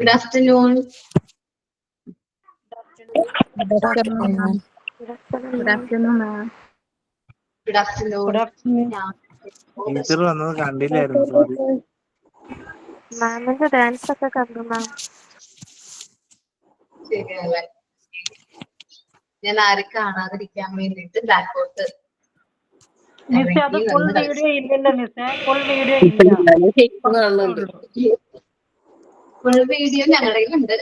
Good afternoon. Good afternoon, ma'am. Good afternoon, ma'am. Good afternoon. Good afternoon. Teacher വന്നത് കണ്ടില്ലായിരുന്നു, sorry. മാമിന്റെ dance ഒക്കെ കണ്ടു മാം. ശരിയല്ലേ, ഞാൻ ആരും കാണാതിരിക്കാൻ വേണ്ടിട്ട് ബാക്കോട്ട് മിസ് അത് ഫുൾ വീഡിയോ ഇല്ലല്ലോ മിസ്സേ, ഫുൾ വീഡിയോ ഇല്ല. ഫുൾ വീഡിയോ ഞങ്ങളുടെ ഉണ്ട്,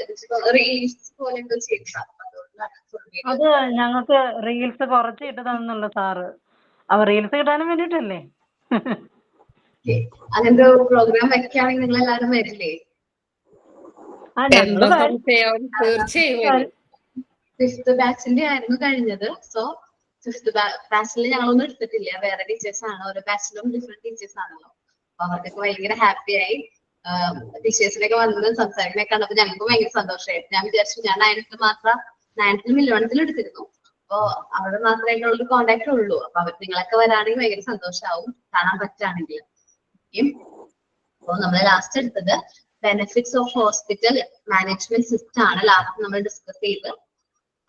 റീൽസ് പോലെ എന്തോ ചെയ്തതാണ്. അത് ഞങ്ങൾക്ക് റീൽസ് കുറച്ച് ഇട്ട് തന്നുള്ള സാറ്. അവ റീൽസ് കിട്ടാനും വേണ്ടിട്ടല്ലേ? അങ്ങനത്തെ പ്രോഗ്രാം വെക്കുകയാണെങ്കിൽ നിങ്ങൾ എല്ലാവരും വരില്ലേ? ഫിഫ്ത് ബാച്ചിന്റെ ആയിരുന്നു കഴിഞ്ഞത്. സോ ഫിഫ്ത് ബാച്ചിൽ ഞങ്ങളൊന്നും എടുത്തിട്ടില്ല, വേറെ ടീച്ചേഴ്സ് ആണ്. ഓരോ ബാച്ചിലും ഡിഫറെന്റ് ടീച്ചേഴ്സ് ആണല്ലോ. അപ്പൊ അവർക്കൊക്കെ ഭയങ്കര ഹാപ്പി ആയി. ടീച്ചേഴ്സിനൊക്കെ വന്ന് സംസാരിക്കുന്നൊക്കെ കണ്ടപ്പോ ഞങ്ങൾക്ക് ഭയങ്കര സന്തോഷമായി. ഞാൻ വിചാരിച്ചു ഞാൻ 9th 11th എടുത്തിരുന്നു. അപ്പൊ അവിടെ മാത്രമായിട്ടുള്ള കോണ്ടാക്ട് ഉള്ളൂ. അപ്പൊ നിങ്ങളൊക്കെ വരാണെങ്കിൽ ഭയങ്കര സന്തോഷമാവും, കാണാൻ പറ്റുകയാണെങ്കിൽ. അപ്പൊ നമ്മൾ ലാസ്റ്റ് എടുത്തത് benefits of hospital management system ആണ് ലാസ്റ്റ് നമ്മൾ ഡിസ്കസ് ചെയ്ത്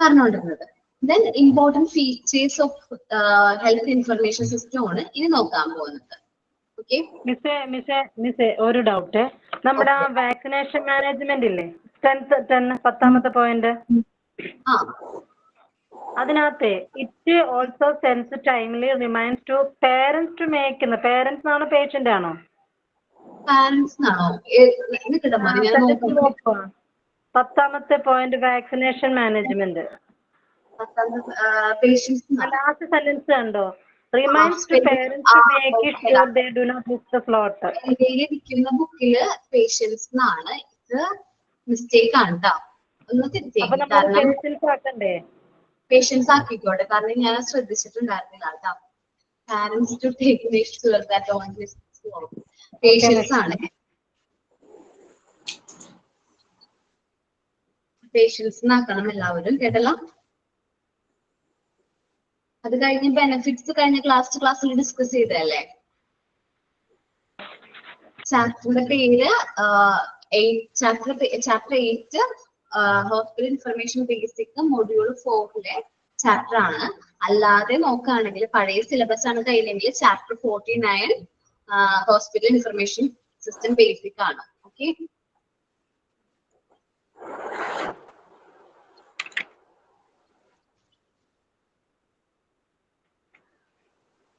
പറഞ്ഞുകൊണ്ടിരുന്നത്. Then important features of health information system ആണ് ഇനി നോക്കാൻ പോകുന്നത്. മിസ്സേ ഒരു ഡൗട്ട്. നമ്മുടെ വാക്സിനേഷൻ മാനേജ്മെന്റ് ഇല്ലേ, 10th പോയിന്റ്, അതിനകത്ത് it also sends timely reminds to parents to make. Parents ആണോ പേഷ്യന്റ് ആണോ? 10th point vaccination management. Last sentence കണ്ടോ? Reminds to parents to make sure they do not miss the slot. ഇരിക്കുന്ന ബുക്കില് patients എന്നാണ്, ഇത് mistake ആണ് കേട്ടോ. ഒന്ന് തിരിച്ചേ, പേഷ്യൻസ് ആക്കിക്കോട്ടെ, കാരണം ഞാൻ ശ്രദ്ധിച്ചിട്ടുണ്ടായിരുന്നില്ല കേട്ടോ. Parents to take sure that don't miss the slot. Patience ആണ്, പേഷ്യൻസ് ആക്കണം എല്ലാവരും, കേട്ടല്ലോ. അത് കഴിഞ്ഞ് ബെനിഫിറ്റ്സ് കഴിഞ്ഞ ക്ലാസ്സിൽ ഡിസ്കസ് ചെയ്തല്ലേ. ചാപ്റ്ററിന്റെ പേര് chapter 8 hospital information basic module 4 chapter ആണ്. അല്ലാതെ നോക്കുകയാണെങ്കിൽ പഴയ സിലബസ് ആണ് കയ്യിലെങ്കിൽ chapter 49 hospital information system basic ആണ്. Okay,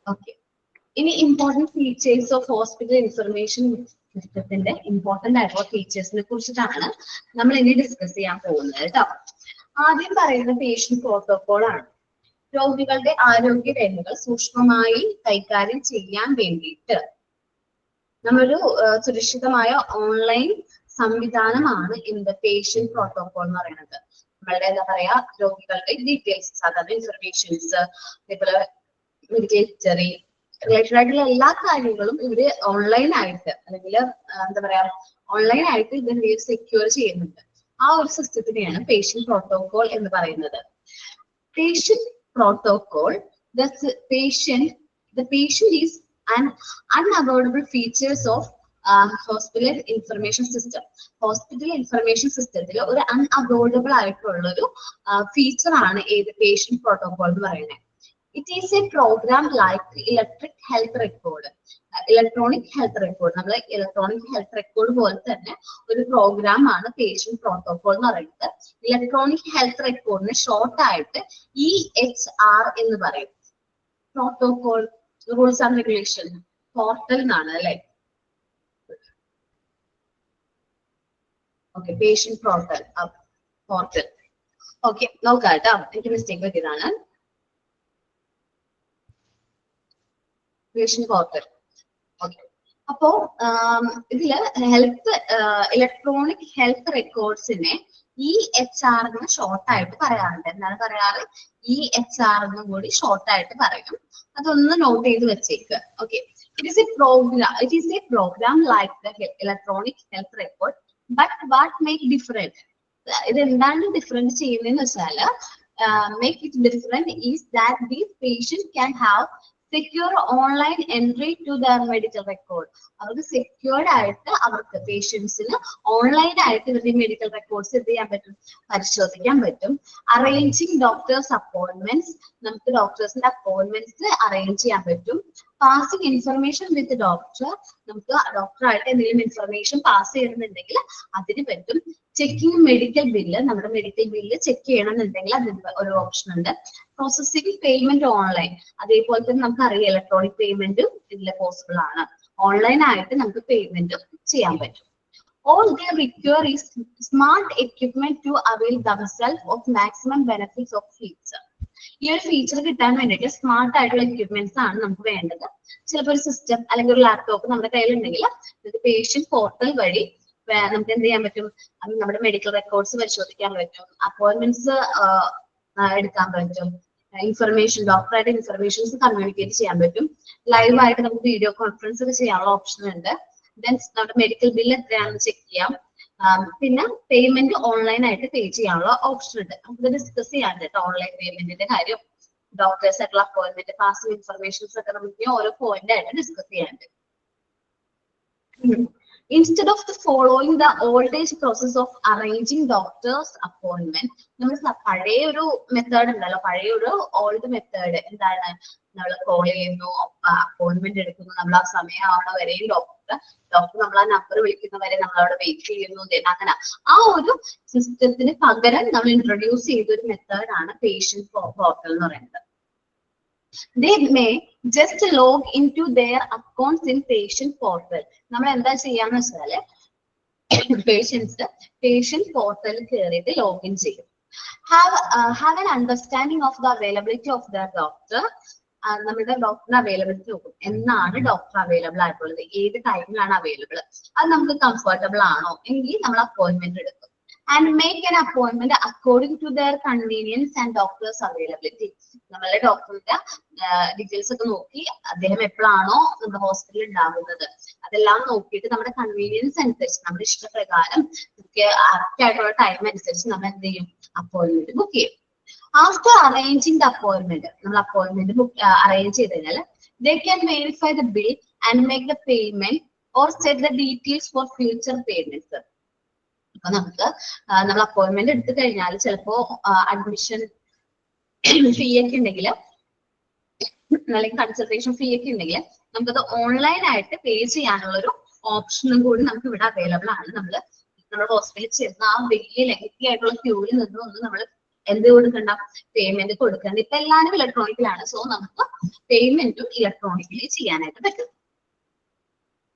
okay. ഇനി important features of hospital information സിസ്റ്റത്തിന്റെ ഇമ്പോർട്ടന്റ് ആയിട്ടുള്ള ഫീച്ചേഴ്സിനെ കുറിച്ചിട്ടാണ് നമ്മൾ ഇനി ഡിസ്കസ് ചെയ്യാൻ പോകുന്നത് കേട്ടോ. ആദ്യം പറയുന്ന പേഷ്യന്റ് പ്രോട്ടോകോൾ ആണ്. രോഗികളുടെ ആരോഗ്യ രേഖകൾ സൂക്ഷ്മമായി കൈകാര്യം ചെയ്യാൻ വേണ്ടിയിട്ട് നമ്മളൊരു സുരക്ഷിതമായ ഓൺലൈൻ സംവിധാനമാണ് ഇന്ന് പേഷ്യന്റ് പ്രോട്ടോകോൾ എന്ന് പറയുന്നത്. നമ്മളുടെ എന്താ പറയാ, രോഗികളുടെ ഡീറ്റെയിൽസ്, സാധാരണ ഇൻഫർമേഷൻസ്, അതേപോലെ മെഡിക്കൽ ഹിസ്റ്ററി റിലേറ്റഡ് ആയിട്ടുള്ള എല്ലാ കാര്യങ്ങളും ഇവര് ഓൺലൈൻ ആയിട്ട് അല്ലെങ്കിൽ എന്താ പറയാ ഓൺലൈൻ ആയിട്ട് ഇവര് സെക്യൂർ ചെയ്യുന്നുണ്ട്. ആ ഒരു സിസ്റ്റത്തിനെയാണ് പേഷ്യന്റ് പ്രോട്ടോകോൾ എന്ന് പറയുന്നത്. Patient protocol, the patient is an unavoidable features of hospital information system. Hospital information സിസ്റ്റത്തിൽ ഒരു അൺഅവോയ്ഡബിൾ ആയിട്ടുള്ള ഒരു ഫീച്ചർ ആണ് ഏത് പേഷ്യന്റ് പ്രോട്ടോകോൾ എന്ന് പറയുന്നത്. It is a program like electronic health record. നമ്മൾ ഇലക്ട്രോണിക് ഹെൽത്ത് റെക്കോർഡ് പോലെ തന്നെ ഒരു പ്രോഗ്രാം ആണ് പേഷ്യന്റ് പ്രോട്ടോകോൾ എന്ന് പറയുന്നത്. ഇലക്ട്രോണിക് ഹെൽത്ത് റെക്കോർഡിന് ഷോർട്ട് ആയിട്ട് EHR എന്ന് പറയും. Protocol rules and regulation portal എന്നാണ് അല്ലെ. Okay, patient portal. ഓക്കെ, നോക്കാം കേട്ടോ, എനിക്ക് മിസ്റ്റേക്ക് പറ്റിയതാണ്. Patient portal. ഓക്കെ, അപ്പോ ഇതില് ഇലക്ട്രോണിക് ഹെൽത്ത് റെക്കോർഡ്സിനെ EHR എന്ന് ഷോർട്ട് ആയിട്ട് പറയാറുണ്ട്. എന്താണ് പറയാറ്? EHR എന്നും കൂടി ഷോർട്ട് ആയിട്ട് പറയും. അതൊന്ന് നോട്ട് ചെയ്ത് വെച്ചേക്ക്. Okay, it is a program like the electronic health record, but what make different? ഇത് എന്താണ് ഡിഫറെന്റ് ചെയ്യുന്നതെന്ന് വെച്ചാല്, make it different is that these patient can have secure online entry to their medical record. അവർക്ക് secured ആയിട്ട് അവർക്ക് പേഷ്യൻസിന് online ആയിട്ട് ഇവരുടെ മെഡിക്കൽ റെക്കോർഡ്സ് എന്ത് ചെയ്യാൻ പറ്റും, പരിശോധിക്കാൻ പറ്റും. അറേഞ്ചിങ് ഡോക്ടേഴ്സ് അപ്പോയിന്റ്മെന്റ്സ്, നമുക്ക് ഡോക്ടേഴ്സിന്റെ അപ്പോയിന്റ്മെന്റ്സ് അറേഞ്ച് ചെയ്യാൻ പറ്റും. പാസിംഗ് ഇൻഫർമേഷൻ വിത്ത് ഡോക്ടർ, നമുക്ക് ഡോക്ടറായിട്ട് എന്തെങ്കിലും ഇൻഫർമേഷൻ പാസ് ചെയ്യണമെന്നുണ്ടെങ്കിൽ അതിന് പറ്റും. ചെക്കിംഗ് മെഡിക്കൽ ബില്ല്, നമ്മുടെ മെഡിക്കൽ ബില്ല് ചെക്ക് ചെയ്യണമെന്നുണ്ടെങ്കിൽ അതിന് ഒരു ഓപ്ഷൻ ഉണ്ട്. പ്രോസസ്സിംഗ് പേയ്മെന്റ് ഓൺലൈൻ, അതേപോലെ തന്നെ നമുക്ക് അറിയാം ഇലക്ട്രോണിക് പേയ്മെന്റും ഇതിൽ പോസിബിൾ ആണ്. ഓൺലൈൻ ആയിട്ട് നമുക്ക് പേയ്മെന്റ് ചെയ്യാൻ പറ്റും. All they require is smart equipment to avail themselves of maximum benefits of feature. ഈ ഒരു ഫീച്ചർ കിട്ടാൻ വേണ്ടിയിട്ട് സ്മാർട്ട് ആയിട്ടുള്ള എക്യുപ്മെന്റ്സ് ആണ് നമുക്ക് വേണ്ടത്. ചിലപ്പോൾ ഒരു സിസ്റ്റം അല്ലെങ്കിൽ ഒരു ലാപ്ടോപ്പ് നമ്മുടെ കയ്യിലുണ്ടെങ്കിൽ പേഷ്യന്റ് പോർട്ടൽ വഴി നമുക്ക് എന്ത് ചെയ്യാൻ പറ്റും, നമ്മുടെ മെഡിക്കൽ റെക്കോർഡ്സ് പരിശോധിക്കാൻ പറ്റും, അപ്പോയിന്റ്മെന്റ്സ് എടുക്കാൻ പറ്റും, ഇൻഫർമേഷൻ ഡോക്ടറായിട്ട് ഇൻഫർമേഷൻസ് കമ്മ്യൂണിക്കേറ്റ് ചെയ്യാൻ പറ്റും. ലൈവ് ആയിട്ട് നമുക്ക് വീഡിയോ കോൺഫറൻസ് ഒക്കെ ചെയ്യാനുള്ള ഓപ്ഷൻ ഉണ്ട്. ദെൻ നമ്മുടെ മെഡിക്കൽ ബില്ല് എത്രയാണെന്ന് ചെക്ക് ചെയ്യാം. പിന്നെ പേയ്മെന്റ് ഓൺലൈൻ ആയിട്ട് പേ ചെയ്യാനുള്ള ഓപ്ഷൻ ഉണ്ട്. നമുക്ക് ഡിസ്കസ് ചെയ്യാൻ കേട്ടോ ഓൺലൈൻ പേയ്മെന്റിന്റെ കാര്യം, ഡോക്ടേഴ്സ് ആയിട്ടുള്ള അപ്പോയിന്റ്മെന്റ്, പാസിംഗ് ഇൻഫർമേഷൻസ് ഒക്കെ നമുക്ക് ഓരോ പോയിന്റ് ആയിട്ട് ഡിസ്കസ് ചെയ്യാനുണ്ട്. Instead of following the old age process of arranging doctor's appointment, നമ്മൾ പഴയ ഒരു മെത്തേഡ് ഉണ്ടല്ലോ, പഴയ ഒരു ഓൾഡ് മെത്തേഡ് എന്താണ്, നമ്മൾ കോൾ ചെയ്യുന്നു, അപ്പോയിന്റ്മെന്റ് എടുക്കുന്നു, നമ്മൾ ആ സമയമാവണ വരെയും ഡോക്ടർ നമ്മൾ ആ നമ്പർ വിളിക്കുന്നവരെ നമ്മൾ അവിടെ വെയിറ്റ് ചെയ്യുന്നു. അങ്ങനെ ആ ഒരു സിസ്റ്റത്തിന് പകരം നമ്മൾ ഇൻട്രൊഡ്യൂസ് ചെയ്ത ഒരു മെത്തേഡാണ് പേഷ്യന്റ് പോർട്ടൽ എന്ന് പറയുന്നത്. They may just log into their accounts in patient portal. നമ്മൾ എന്താ ചെയ്യാന്ന് വെച്ചാല് patient portal കയറിയിട്ട് ലോഗിൻ ചെയ്യും. Have an understanding of the availability of their doctor. നമ്മുടെ ഡോക്ടറിന് അവൈലബിലിറ്റി നോക്കും, എന്നാണ് ഡോക്ടർ അവൈലബിൾ ആയിട്ടുള്ളത്, ഏത് ടൈമിലാണ് അവൈലബിൾ, അത് നമുക്ക് കംഫർട്ടബിൾ ആണോ എങ്കിൽ നമ്മൾ അപ്പോയിന്റ്മെന്റ് എടുക്കും. And make an appointment according to their convenience and doctor's availability. നമ്മളുടെ ഡോക്ടറിന്റെ ഡീറ്റെയിൽസ് ഒക്കെ നോക്കി അദ്ദേഹം എപ്പോഴാണോ നമ്മുടെ ഹോസ്പിറ്റലിൽ ഉണ്ടാകുന്നത് അതെല്ലാം നോക്കിയിട്ട് നമ്മുടെ കൺവീനിയൻസ് അനുസരിച്ച് നമ്മുടെ ഇഷ്ടപ്രകാരം നമുക്ക് കറക്റ്റ് ആയിട്ടുള്ള ടൈം അനുസരിച്ച് നമ്മൾ എന്ത് ചെയ്യും, അപ്പോയിന്റ്മെന്റ് ബുക്ക് ചെയ്യും. ആഫ്റ്റർ അറേഞ്ചിങ് ദ അപ്പോയിന്റ്മെന്റ്, നമ്മൾ അപ്പോയിന്റ്മെന്റ് ബുക്ക് അറേഞ്ച് ചെയ്ത് കഴിഞ്ഞാൽ they can verify the bill and make the payment or set the details for future payments. അപ്പൊ നമുക്ക് നമ്മൾ അപ്പോയിന്റ്മെന്റ് എടുത്തു കഴിഞ്ഞാൽ ചിലപ്പോ അഡ്മിഷൻ ഫീ ഒക്കെ ഉണ്ടെങ്കിൽ അല്ലെങ്കിൽ കൺസൾട്ടേഷൻ ഫീ ഒക്കെ ഉണ്ടെങ്കിൽ നമുക്കത് ഓൺലൈൻ ആയിട്ട് പേ ചെയ്യാനുള്ള ഒരു ഓപ്ഷനും കൂടി നമുക്ക് ഇവിടെ അവൈലബിൾ ആണ്. നമ്മുടെ ഹോസ്പിറ്റലിൽ ചെന്ന് ആ വലിയ ലെങ്തി ആയിട്ടുള്ള ക്യൂവിൽ നിന്നൊന്നും നമ്മൾ എന്ത് കൊടുക്കണ്ട, പേയ്മെന്റ് കൊടുക്കണ്ട. ഇപ്പൊ എല്ലാവരും ഇലക്ട്രോണിക്കലാണ്, സോ നമുക്ക് പേയ്മെന്റും ഇലക്ട്രോണിക്കലി ചെയ്യാനായിട്ട് പറ്റും.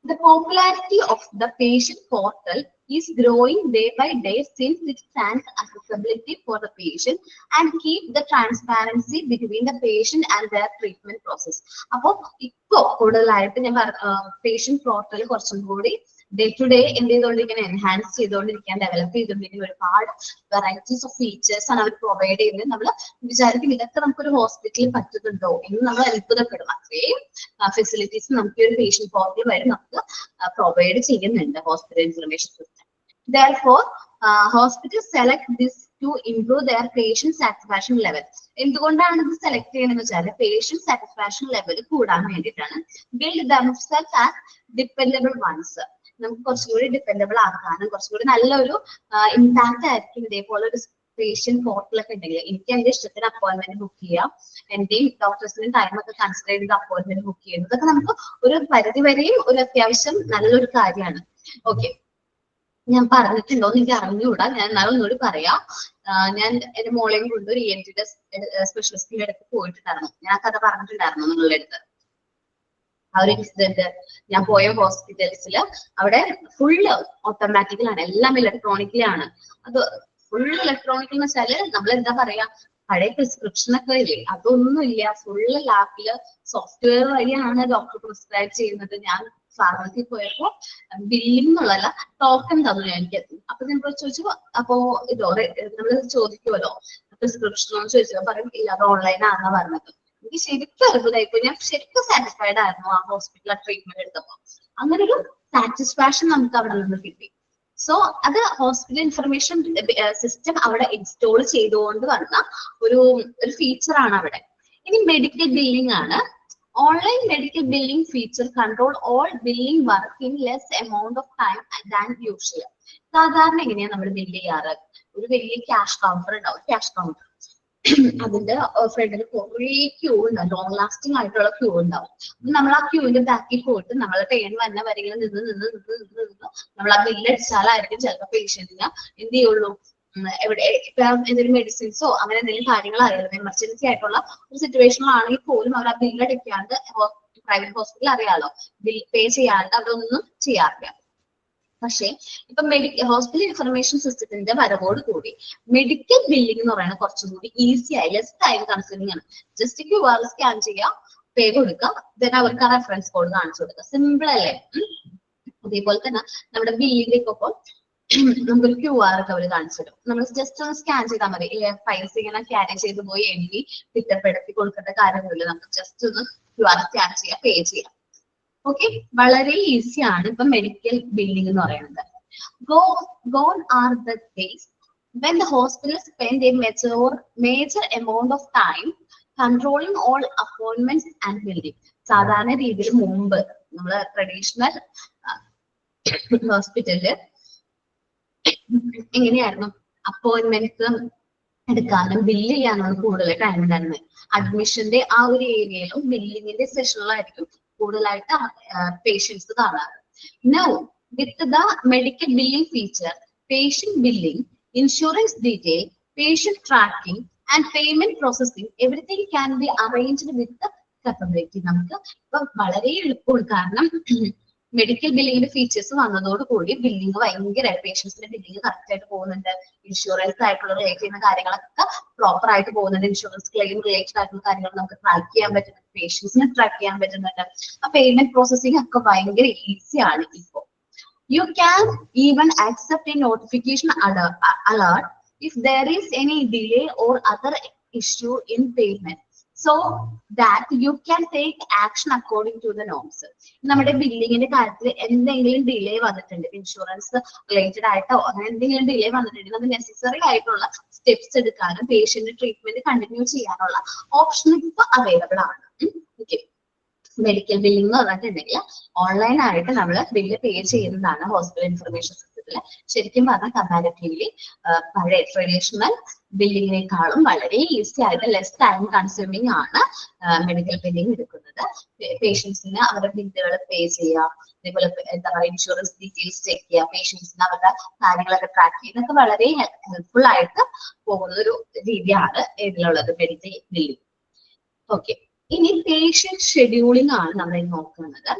The popularity of the patient portal is growing day by day since it stands accessibility for the patient and keep the transparency between the patient and their treatment process. അപ്പോ ഇപ്പോ കൂടുതലായിട്ട് ഞാൻ patient portal കുറച്ചും കൂടി day to day എന്ത് ചെയ്തുകൊണ്ടിരിക്കുന്ന enhance ചെയ്തുകൊണ്ടിരിക്കാൻ develop ചെയ്തുകൊണ്ടിരിക്കുന്ന ഒരുപാട് വെറൈറ്റീസ് ഓഫ് ഫീച്ചേഴ്സ് ആണ് അവർ പ്രൊവൈഡ് ചെയ്യുന്നത്. നമ്മൾ വിചാരിക്കും ഇതൊക്കെ നമുക്കൊരു ഹോസ്പിറ്റലിൽ പറ്റുന്നുണ്ടോ എന്ന് നമ്മൾ അത്ഭുതപ്പെടും. അത്രയും ഫെസിലിറ്റീസ് നമുക്ക് ഒരു പേഷ്യന്റ് പോർട്ടൽ വരെ നമുക്ക് പ്രൊവൈഡ് ചെയ്യുന്നുണ്ട് hospital information system. Therefore, hospitals select this to improve their patient satisfaction level. എന്തുകൊണ്ടാണ് ഇത് സെലക്ട് ചെയ്യുന്നത് വെച്ചാൽ പേഷ്യന്റ് സാറ്റിസ്ഫാക്ഷൻ ലെവൽ കൂടാൻ വേണ്ടിയിട്ടാണ്. Build themselves as dependable ones. നമുക്ക് കുറച്ചുകൂടി ഡിപ്പെൻഡബിൾ ആക്കാനും കുറച്ചുകൂടി നല്ലൊരു ഇമ്പാക്ട് ആയിരിക്കും ഇതേപോലെ ഒരു പേഷ്യന്റ് പോർട്ടലൊക്കെ ഉണ്ടെങ്കിൽ. എനിക്ക് എന്റെ ഇഷ്ടത്തിന് അപ്പോയിന്റ്മെന്റ് ബുക്ക് ചെയ്യാം, എന്റെയും ഡോക്ടേഴ്സിന്റെയും ടൈം ഒക്കെ കൺസിഡർ ചെയ്ത് അപ്പോയിന്റ്മെന്റ് ബുക്ക് ചെയ്യുന്നത് ഇതൊക്കെ നമുക്ക് ഒരു പരിധി വരെയും ഒരു അത്യാവശ്യം നല്ലൊരു കാര്യമാണ്. ഓക്കെ, ഞാൻ പറഞ്ഞിട്ടുണ്ടോ എന്ന് എനിക്ക് അറിഞ്ഞുകൂടാ, ഞാൻ എന്നാലും ഒന്നുകൂടി പറയാം. ഞാൻ എന്റെ മോളെയും കൊണ്ട് ഒരു ENT സ്പെഷ്യലിസ്റ്റിന്റെ അടുത്ത് പോയിട്ടുണ്ടായിരുന്നു. ഞാൻ ആ കഥ പറഞ്ഞിട്ടുണ്ടായിരുന്നു നിങ്ങളുടെ അടുത്ത്. ആ ഒരു ഇൻസിഡന്റ് ഞാൻ പോയ ഹോസ്പിറ്റൽസിൽ അവിടെ ഫുള്ള് ഓട്ടോമാറ്റിക്കലാണ്, എല്ലാം ഇലക്ട്രോണിക്കലാണ്. അത് ഫുൾ ഇലക്ട്രോണിക്കൽ എന്ന് വെച്ചാല് നമ്മൾ എന്താ പറയാ, പഴയ പ്രിസ്ക്രിപ്ഷൻ ഒക്കെ ഇല്ലേ, അതൊന്നും ഇല്ല. ഫുള്ള് ലാപ്പില് സോഫ്റ്റ്വെയർ വഴിയാണ് ഡോക്ടർ പ്രിസ്ക്രൈബ് ചെയ്യുന്നത്. ഞാൻ ഫാർമസി പോയപ്പോ ബില്ലിംഗ് എന്നുള്ളതല്ല ടോക്കൺ തന്നു എനിക്ക്. അപ്പൊ ഞാൻ ചോദിച്ചു, അപ്പോ ഇതോ നമ്മള് ചോദിക്കുമല്ലോ പ്രിസ്ക്രിപ്ഷൻ എന്ന് ചോദിച്ചു, പറയും ഇല്ല അത് ഓൺലൈൻ ആണെന്നാ പറഞ്ഞത്. എനിക്ക് ശരിക്കും അത്ഭുതമായിപ്പോ. ഞാൻ ശരിക്കും സാറ്റിസ്ഫൈഡ് ആയിരുന്നു ആ ഹോസ്പിറ്റലിൽ ട്രീറ്റ്മെന്റ് എടുത്തപ്പോ. അങ്ങനെ ഒരു സാറ്റിസ്ഫാക്ഷൻ നമുക്ക് അവിടെ നിന്ന് കിട്ടി. സോ അത് ഹോസ്പിറ്റൽ ഇൻഫർമേഷൻ സിസ്റ്റം അവിടെ ഇൻസ്റ്റോൾ ചെയ്തുകൊണ്ട് വന്ന ഒരു ഫീച്ചർ ആണ് അവിടെ. ഇനി മെഡിക്കൽ ബില്ലിംഗ് ആണ്. Online medical billing feature control all billing work in less amount of time than usual. സാധാരണ എങ്ങനെയാണ് നമ്മൾ ബില്ല് ചെയ്യാറ്? ഒരു വലിയ ക്യാഷ് കൗണ്ടർ ഉണ്ടാവും, ക്യാഷ് കൗണ്ടർ. അതിന്റെ ഫ്രണ്ടിൽ കുറേ ക്യൂ ഉണ്ടാവും, ലോങ് ലാസ്റ്റിംഗ് ആയിട്ടുള്ള ക്യൂ ഉണ്ടാവും. നമ്മൾ ആ ക്യൂവിന്റെ ബാക്കിൽ പോയിട്ട് നമ്മളെ ടേൺ വന്ന വരികളിൽ നിന്ന് നമ്മൾ ആ ബില്ല് അടിച്ചാലായിരിക്കും ചിലപ്പോൾ പേഷ്യന്റിന് എന്ത് ചെയ്യുള്ളൂ, എവിടെ ഇപ്പൊ എന്തെങ്കിലും മെഡിസിൻസോ അങ്ങനെ എന്തെങ്കിലും കാര്യങ്ങൾ അറിയാം, എമർജൻസി ആയിട്ടുള്ള ഒരു സിറ്റുവേഷനിലാണെങ്കിൽ പോലും അവർ ആ ബില്ല് അടിക്കാണ്ട് പ്രൈവറ്റ് ഹോസ്പിറ്റൽ അറിയാലോ, ബിൽ പേ ചെയ്യാണ്ട് അതൊന്നും ചെയ്യാറില്ല. പക്ഷേ ഇപ്പൊ ഹോസ്പിറ്റൽ ഇൻഫർമേഷൻ സിസ്റ്റത്തിന്റെ വരവോട് കൂടി മെഡിക്കൽ ബില്ലിംഗ് എന്ന് പറയുന്നത് കുറച്ചുകൂടി ഈസി ആയി, ലെസ് ടൈം കൺസ്യൂമിംഗ് ആണ്. ജസ്റ്റ് QR സ്കാൻ ചെയ്യുക, പേ കൊടുക്കുക, ദെൻ അവർക്ക് ആ റെഫറൻസ് കോഡ് കാണിച്ചു കൊടുക്കുക. സിമ്പിൾ അല്ലേ? അതേപോലെ തന്നെ നമ്മുടെ ബില്ലിംഗ് ഒപ്പം നമുക്കൊരു QR ഒക്കെ അവർ കാണിച്ചു തരും. നമ്മൾ ജസ്റ്റ് ഒന്ന് സ്കാൻ ചെയ്താൽ മതി. പൈസ ഇങ്ങനെ ക്യാരി ചെയ്ത് പോയി എഴുതി തിട്ടപ്പെടുത്തി കൊടുക്കേണ്ട കാര്യമൊന്നുമില്ല. നമുക്ക് ജസ്റ്റ് ഒന്ന് QR സ്കാൻ ചെയ്യാം, പേ ചെയ്യാം. ഓക്കെ, വളരെ ഈസി ആണ് ഇപ്പൊ മെഡിക്കൽ ബില്ലിംഗ് എന്ന് പറയുന്നത്. Gone are the days when the hospital spend a major amount of time controlling all appointments and billing. സാധാരണ രീതിയിൽ മുമ്പ് നമ്മള് ട്രഡീഷണൽ ഹോസ്പിറ്റലില് എങ്ങനെയായിരുന്നു, അപ്പോയിന്റ്മെന്റ്സ് എടുക്കാനും ബില്ല് ചെയ്യാനാണ് കൂടുതൽ ടൈം ഉണ്ടായിരുന്നത്. അഡ്മിഷന്റെ ആ ഒരു ഏരിയയിലും ബില്ലിങ്ങിന്റെ സെഷനിലായിരിക്കും കൂടുതലായിട്ട് പേഷ്യൻസ് കാണാറ്. Now with the medical billing feature, patient billing, insurance detail, patient tracking and payment processing, everything can be arranged with the capability. നമുക്ക് ഇപ്പൊ വളരെ എളുപ്പമാണ്, കാരണം മെഡിക്കൽ ബില്ലിങ്ങിന്റെ ഫീച്ചേഴ്സ് വന്നതോടുകൂടി ബില്ലിംഗ് ഭയങ്കര, പേഷ്യൻസിന്റെ ബില്ലിംഗ് കറക്റ്റ് ആയിട്ട് പോകുന്നുണ്ട്. ഇൻഷുറൻസ് ആയിട്ടുള്ള റിലേറ്റ് ചെയ്യുന്ന കാര്യങ്ങളൊക്കെ പ്രോപ്പർ ആയിട്ട് പോകുന്നുണ്ട്. ഇൻഷുറൻസ് ക്ലെയിം റിലേറ്റഡ് ആയിട്ടുള്ള കാര്യങ്ങൾ നമുക്ക് ട്രാക്ക് ചെയ്യാൻ പറ്റുന്നുണ്ട്, പേഷ്യൻസിനെ ട്രാക്ക് ചെയ്യാൻ പറ്റുന്നുണ്ട്. ആ പേയ്മെന്റ് പ്രോസസ്സിംഗ് ഒക്കെ ഭയങ്കര ഈസി ആണ് ഇപ്പോ. You can even accept a notification alert if there is any delay or other issue in payment, so that you can take action according to the norms. നമ്മുടെ ബില്ലിങ്ങിന്റെ കാര്യത്തിൽ എന്തെങ്കിലും ഡിലേ വന്നിട്ടുണ്ട്, insurance related ആയിട്ടോ അങ്ങനെ എന്തെങ്കിലും delay വന്നിട്ടുണ്ടെങ്കിൽ അത് necessary ആയിട്ടുള്ള സ്റ്റെപ്സ് എടുക്കാനും പേഷ്യന്റ് ട്രീറ്റ്മെന്റ് കണ്ടിന്യൂ ചെയ്യാനുള്ള ഓപ്ഷൻ ഇപ്പൊ അവൈലബിൾ ആണ്. ഓക്കെ, മെഡിക്കൽ ബില്ലിംഗ് എന്ന് പറഞ്ഞിട്ടുണ്ടെങ്കിൽ ഓൺലൈൻ ആയിട്ട് നമ്മൾ ബില്ല് പേ ചെയ്യുന്നതാണ് ഹോസ്പിറ്റൽ ഇൻഫർമേഷൻ സിസ്റ്റത്തിൽ. ശരിക്കും പറഞ്ഞാൽ കമ്പാരിറ്റീവ്ലി പഴയ ട്രഡീഷണൽ ബില്ലിങ്ങിനേക്കാളും വളരെ ഈസി ആയിട്ട് ലെസ് ടൈം കൺസ്യൂമിംഗ് ആണ് മെഡിക്കൽ ബില്ലിംഗ് എടുക്കുന്നത്. പേഷ്യൻസിന് അവരുടെ ബില്ലുകൾ പേ ചെയ്യുക, അതേപോലെ എന്താ പറയുക ഇൻഷുറൻസ് ഡീറ്റെയിൽസ് ചെക്ക് ചെയ്യുക, പേഷ്യൻസിന് അവരുടെ കാര്യങ്ങളൊക്കെ ട്രാക്ക് ചെയ്യുന്നതൊക്കെ വളരെ ഹെൽപ്ഫുൾ ആയിട്ട് പോകുന്ന ഒരു രീതിയാണ് ഇതിലുള്ളത് മെഡിക്കൽ ബില്ലിംഗ്. ഓക്കെ, ഇനി പേഷ്യന്റ് ഷെഡ്യൂളിംഗ് ആണ് നമ്മൾ നോക്കുന്നത്.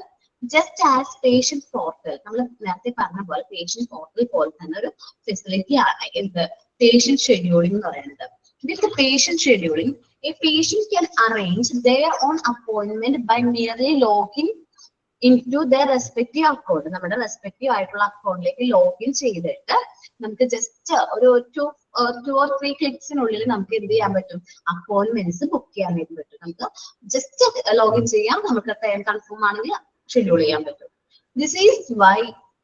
ജസ്റ്റ് ആസ് പേഷ്യന്റ് പോർട്ടൽ, നമ്മൾ നേരത്തെ പറഞ്ഞ പോലെ പേഷ്യന്റ് പോർട്ടൽ പോലെ തന്നെ ഒരു ഫെസിലിറ്റി ആണ് എന്ത് പേഷ്യന്റ് ഷെഡ്യൂളിംഗ് എന്ന് പറയുന്നത്. With patient scheduling a patient can arrange their own appointment by merely logging into their respective account. നമ്മുടെ റെസ്പെക്റ്റീവ് ആയിട്ടുള്ള അക്കൗണ്ടിലേക്ക് ലോഗിൻ ചെയ്തിട്ട് നമുക്ക് ജസ്റ്റ് ഒരു ടു ഓർ ത്രീ ക്ലിക്സിനുള്ളിൽ നമുക്ക് എന്ത് ചെയ്യാൻ പറ്റും, അപ്പോയിന്റ്മെന്റ്സ് ബുക്ക് ചെയ്യാനായിട്ട് പറ്റും. നമുക്ക് ജസ്റ്റ് ലോഗിൻ ചെയ്യാം, നമുക്ക് ടൈം കൺഫേം ആണെങ്കിൽ ഷെഡ്യൂൾ ചെയ്യാൻ പറ്റും. This is why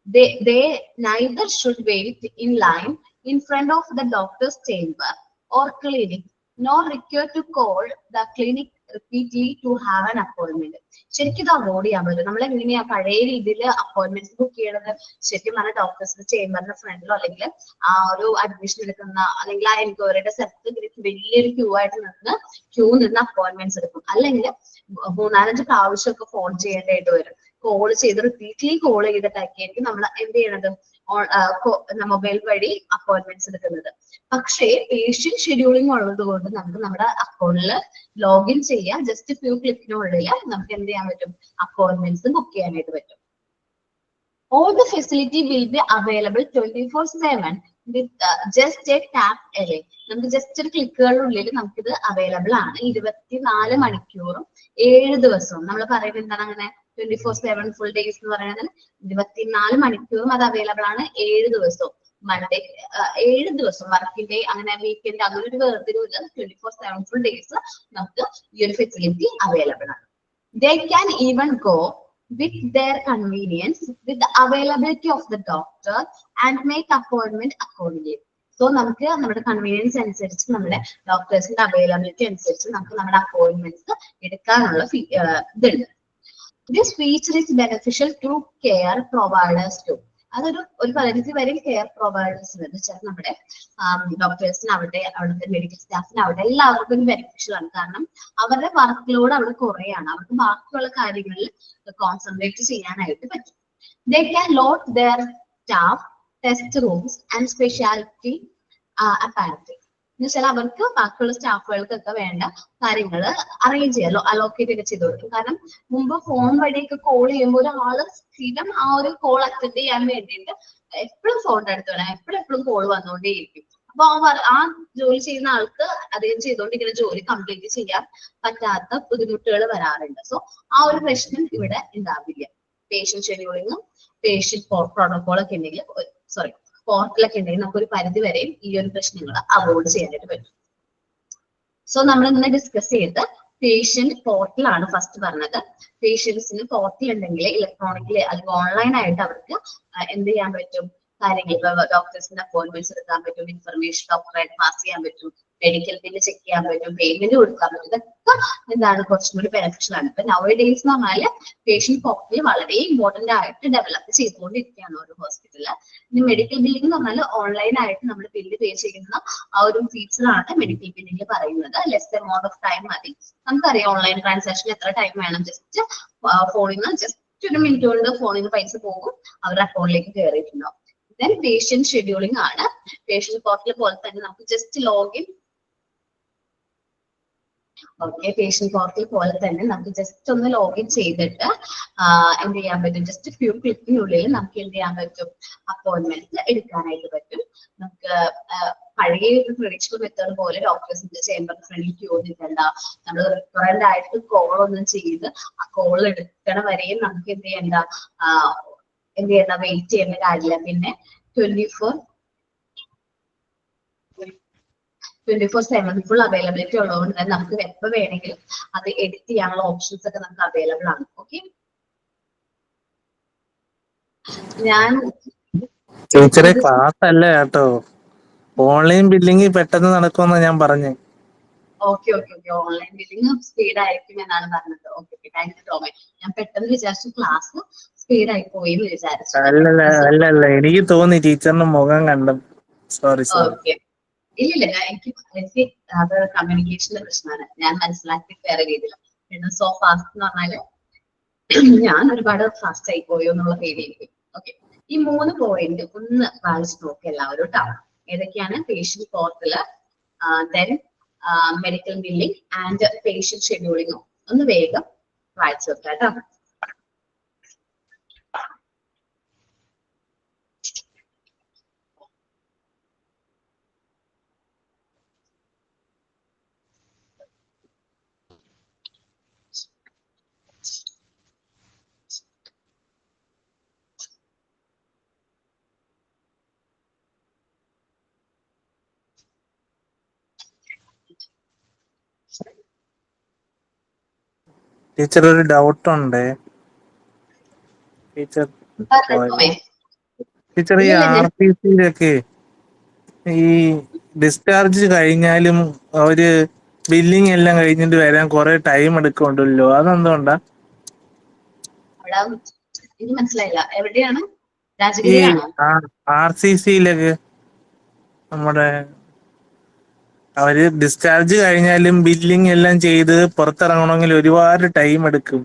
they neither should wait in line in front of the doctor's chamber or clinic, nor require to call the clinic repeatedly to have an appointment. ശരിക്കും ഇത് avoid ചെയ്യാൻ പറ്റും. നമ്മൾ എങ്ങനെയാ പഴയ രീതിയിൽ അപ്പോയിന്റ്മെന്റ്സ് ബുക്ക് ചെയ്യണത്, ശരിക്കും പറഞ്ഞ ഡോക്ടേഴ്സിന്റെ ചേംബറിന്റെ ഫ്രണ്ടിലോ അല്ലെങ്കിൽ ആ ഒരു അഡ്മിഷൻ എടുക്കുന്ന അല്ലെങ്കിൽ ആ എൻക്വയറിയുടെ സ്ഥലത്ത് വലിയൊരു ക്യൂ നിന്ന് അപ്പോയിന്റ്മെന്റ്സ് എടുക്കും. അല്ലെങ്കിൽ 3-4 പ്രാവശ്യമൊക്കെ ഫോൺ ചെയ്യേണ്ടതായിട്ട് വരും. കോൾ ചെയ്ത് റിപ്പീറ്റ്ലി കോൾ ചെയ്തിട്ടായിരിക്കും നമ്മൾ എന്ത് ചെയ്യണത്, മൊബൈൽ വഴി അപ്പോയിന്റ്മെന്റ്സ് എടുക്കുന്നത്. പക്ഷേ പേഷ്യന്റ് ഷെഡ്യൂളിംഗ് ഉള്ളത് കൊണ്ട് നമുക്ക് നമ്മുടെ അക്കൗണ്ടിൽ ലോഗിൻ ചെയ്യാം, ജസ്റ്റ് ഫ്യൂ ക്ലിക്കിനുള്ളിൽ നമുക്ക് എന്ത് ചെയ്യാൻ പറ്റും, അപ്പോയിന്റ്മെന്റ്സ് ബുക്ക് ചെയ്യാനായിട്ട് പറ്റും. All the facility will be available 24/7 with just a tap away. നമുക്ക് ജസ്റ്റ് ഒരു ക്ലിക്കുകളുള്ളിൽ നമുക്കിത് അവൈലബിൾ ആണ് 24 മണിക്കൂറും 7 ദിവസവും. നമ്മൾ പറയുന്നത് എന്താണ്, അങ്ങനെ 24/7 ഫുൾ ഡേയ്സ് എന്ന് പറയുന്നത് 24 മണിക്കൂറും അത് അവൈലബിൾ ആണ് 7 ദിവസവും. മൺഡേ 7 ദിവസം വർക്കിംഗ് ഡേ, അങ്ങനെ വീക്കെൻഡ് അങ്ങനെ ഒരു വേർതിരിവില്ല. 24/7 ഫുൾ ഡേയ്സ് നമുക്ക് ഈ ഒരു ഫെസിലിറ്റി അവൈലബിൾ ആണ്. They can even go with their convenience with the availability of the doctor and make appointment accordingly. So നമുക്ക് നമ്മുടെ കൺവീനിയൻസ് അനുസരിച്ച് നമ്മുടെ ഡോക്ടേഴ്സിന്റെ അവൈലബിലിറ്റി അനുസരിച്ച് നമുക്ക് നമ്മുടെ അപ്പോയിന്റ്മെന്റ്സ് എടുക്കാനുള്ള ഇതുണ്ട്. This feature is beneficial to care providers too. ഒരു പരിധി വരെ കെയർ പ്രൊവൈഡേഴ്സ് എന്ന് വെച്ചാൽ നമ്മുടെ ഡോക്ടേഴ്സിന് അവിടുത്തെ മെഡിക്കൽ സ്റ്റാഫിന് എല്ലാവർക്കും ബെനിഫിഷ്യൽ ആണ്. കാരണം അവരുടെ വർക്ക് ലോഡ് അവിടെ കുറയാണ്, അവർക്ക് ബാക്കിയുള്ള കാര്യങ്ങളിൽ കോൺസെൻട്രേറ്റ് ചെയ്യാനായിട്ട് പറ്റും. They can load their staff, test rooms and specialty apparatus. എന്നുവെച്ചാൽ അവർക്ക് ബാക്കിയുള്ള സ്റ്റാഫുകൾക്കൊക്കെ വേണ്ട കാര്യങ്ങൾ അറേഞ്ച് ചെയ്യാം, അലോക്കേറ്റ് ഒക്കെ ചെയ്ത് കൊടുക്കും. കാരണം മുമ്പ് ഫോൺ വഴിയൊക്കെ കോൾ ചെയ്യുമ്പോൾ ഒരാള് സ്ഥിരം ആ ഒരു കോൾ അറ്റൻഡ് ചെയ്യാൻ വേണ്ടിയിട്ട് എപ്പോഴും ഫോണിന്റെ അടുത്ത് വേണം, എപ്പോഴും കോൾ വന്നുകൊണ്ടേയിരിക്കും. അപ്പൊ ആ ജോലി ചെയ്യുന്ന ആൾക്ക് അദ്ദേഹം ചെയ്തുകൊണ്ടിരിക്കുന്ന ജോലി കംപ്ലീറ്റ് ചെയ്യാൻ പറ്റാത്ത ബുദ്ധിമുട്ടുകൾ വരാറുണ്ട്. സോ ആ ഒരു പ്രശ്നം ഇവിടെ ഉണ്ടാവില്ല. പേഷ്യന്റ് ഷെഡ്യൂളിങ്ങും പേഷ്യന്റ് പ്രോട്ടോകോളൊക്കെ ഉണ്ടെങ്കിൽ പോർട്ടലൊക്കെ ഉണ്ടെങ്കിൽ നമുക്ക് ഒരു പരിധി വരെയും ഈ ഒരു പ്രശ്നങ്ങൾ അവോയ്ഡ് ചെയ്യാനായിട്ട് പറ്റും. സോ നമ്മൾ ഇന്ന് ഡിസ്കസ് ചെയ്ത് പേഷ്യന്റ് പോർട്ടലാണ് ഫസ്റ്റ് പറഞ്ഞത്. പേഷ്യൻസിന് പോർട്ടൽ ഉണ്ടെങ്കിൽ ഇലക്ട്രോണിക്കലി അല്ലെങ്കിൽ ഓൺലൈൻ ആയിട്ട് അവർക്ക് എന്ത് ചെയ്യാൻ പറ്റും, കാര്യങ്ങൾ ഡോക്ടേഴ്സിന്റെ അപ്പോയിന്റ്മെന്റ്സ് എടുക്കാൻ പറ്റും, ഇൻഫർമേഷൻ ഡോക്ടറായിട്ട് പാസ് ചെയ്യാൻ പറ്റും, മെഡിക്കൽ ബില്ല് ചെക്ക് ചെയ്യാൻ പറ്റും, പേയ്മെന്റ് കൊടുക്കാൻ പറ്റും. ഇതൊക്കെ എന്താണ് കുറച്ചും കൂടി ബെനിഫിഷ്യൽ ആണ്. ഇപ്പൊ നൗ ഡേയ്സ് എന്ന് പറഞ്ഞാല് പേഷ്യന്റ് പോർട്ടൽ വളരെ ഇമ്പോർട്ടന്റ് ആയിട്ട് ഡെവലപ്പ് ചെയ്തുകൊണ്ടിരിക്കുകയാണ് ഓരോ ഹോസ്പിറ്റലില്. ഇനി മെഡിക്കൽ ബില്ലിംഗ് എന്ന് പറഞ്ഞാൽ ഓൺലൈൻ ആയിട്ട് നമ്മൾ ബില്ല് പേ ചെയ്യുന്ന ആ ഒരു ഫീച്ചറാണ് മെഡിക്കൽ ബില്ലിംഗ് പറയുന്നത്. ലെസ് എമൗണ്ട് ഓഫ് ടൈം മതി. നമുക്കറിയാം ഓൺലൈൻ ട്രാൻസാക്ഷൻ എത്ര ടൈം വേണം, ജസ്റ്റ് ഫോണിൽ നിന്ന് ജസ്റ്റ് ഒരു മിനിറ്റ് കൊണ്ട് ഫോണിൽ നിന്ന് പൈസ പോകും, അവരുടെ അക്കൗണ്ടിലേക്ക് കയറിയിട്ടുണ്ടാവും. ദെൻ പേഷ്യന്റ് ഷെഡ്യൂളിംഗ് ആണ്. പേഷ്യന്റ് പോർട്ടൽ പോലെ തന്നെ നമുക്ക് ജസ്റ്റ് ലോഗിൻ പേഷ്യന്റ് പോർട്ടൽ പോലെ തന്നെ നമുക്ക് ജസ്റ്റ് ഒന്ന് ലോഗിൻ ചെയ്തിട്ട് എന്ത് ചെയ്യാൻ പറ്റും, ജസ്റ്റ് ഫ്യൂ ക്ലിക്കിനുള്ളിൽ നമുക്ക് എന്ത് ചെയ്യാൻ പറ്റും, അപ്പോയിന്റ്മെന്റ് എടുക്കാനായിട്ട് പറ്റും. നമുക്ക് പഴയ ഒരു ട്രഡീഷണൽ മെത്തേഡ് പോലെ ഡോക്ടേഴ്സിന്റെ ചേംബറിന് ഫ്രണ്ടിൽ ക്യൂ നിൽക്കണ്ട, നമ്മൾ റിക്കറന്റ് ആയിട്ട് കോൾ ഒന്നും ചെയ്ത് ആ കോൾ എടുക്കണ വരെയും നമുക്ക് എന്ത് ചെയ്യണ്ട വെയിറ്റ് ചെയ്യേണ്ട കാര്യമില്ല. പിന്നെ 24/7 ഫുൾ അവൈലബിലിറ്റി ഉള്ളതുകൊണ്ട് തന്നെ നമുക്ക് എപ്പോൾ വേണമെങ്കിലും അത് എഡിറ്റ് ചെയ്യാനുള്ള ഓപ്ഷൻസ് ഒക്കെ നമുക്ക് അവൈലബിൾ ആണ്. ഓക്കെ, ഞാൻ ടീച്ചറെ ക്ലാസ് അല്ല കേട്ടോ, ഓൺലൈൻ ബില്ലിംഗ് പെട്ടെന്ന് നടക്കുമെന്നാ ഞാൻ പറഞ്ഞു. ഓക്കെ ഓൺലൈൻ ബില്ലിംഗ് സ്പീഡ് ആയിരിക്കും എന്നാണ് പറഞ്ഞത്. ഓക്കെ താങ്ക് യു ടോമേ. ഞാൻ പെട്ടെന്ന് വിചാരിച്ചു ക്ലാസ് സ്പീഡ് ആയി പോയി എന്ന് വിചാരിച്ചു. അല്ലല്ല എനിക്ക് തോന്നി ടീച്ചറിന്റെ മുഖം കണ്ടു. സോറി. ഓക്കെ, ഇല്ലില്ല, എനിക്ക് അത് കമ്മ്യൂണിക്കേഷന്റെ പ്രശ്നമാണ്. ഞാൻ മനസ്സിലാക്കി വേറെ രീതിയിൽ പിന്നെ സോ ഫാസ്റ്റ് എന്ന് പറഞ്ഞാല് ഞാൻ ഒരുപാട് ഫാസ്റ്റ് ആയി പോയോ എന്നുള്ള പേടിയായിരിക്കും. ഓക്കെ, ഈ 3 പോയിന്റ് ഒന്ന് വായിച്ചു നോക്കി എല്ലാവരും കേട്ടോ. ഏതൊക്കെയാണ്? Patient portal, then medical billing and patient scheduling. ഒന്ന് വേഗം വായിച്ചു നോക്കാം കേട്ടോ. ടീച്ചർ ഒരു ഡൗട്ട് ഉണ്ട്. ടീച്ചർ ഈ RPCയിലൊക്കെ ഈ ഡിസ്ചാർജ് കഴിഞ്ഞാലും അവര് ബില്ലിംഗ് എല്ലാം കഴിഞ്ഞിട്ട് വരാൻ കുറെ ടൈം എടുക്കുന്നുണ്ടല്ലോ, അതെന്തുകൊണ്ടാ? മനസ്സിലായില്ല, എവിടെയാണ്? ഈ RCCയിലൊക്കെ നമ്മുടെ അവര് ഡിസ്ചാർജ് കഴിഞ്ഞാലും ബില്ലിംഗ് എല്ലാം ചെയ്ത് പുറത്തിറങ്ങണമെങ്കിൽ ഒരുപാട് ടൈം എടുക്കും.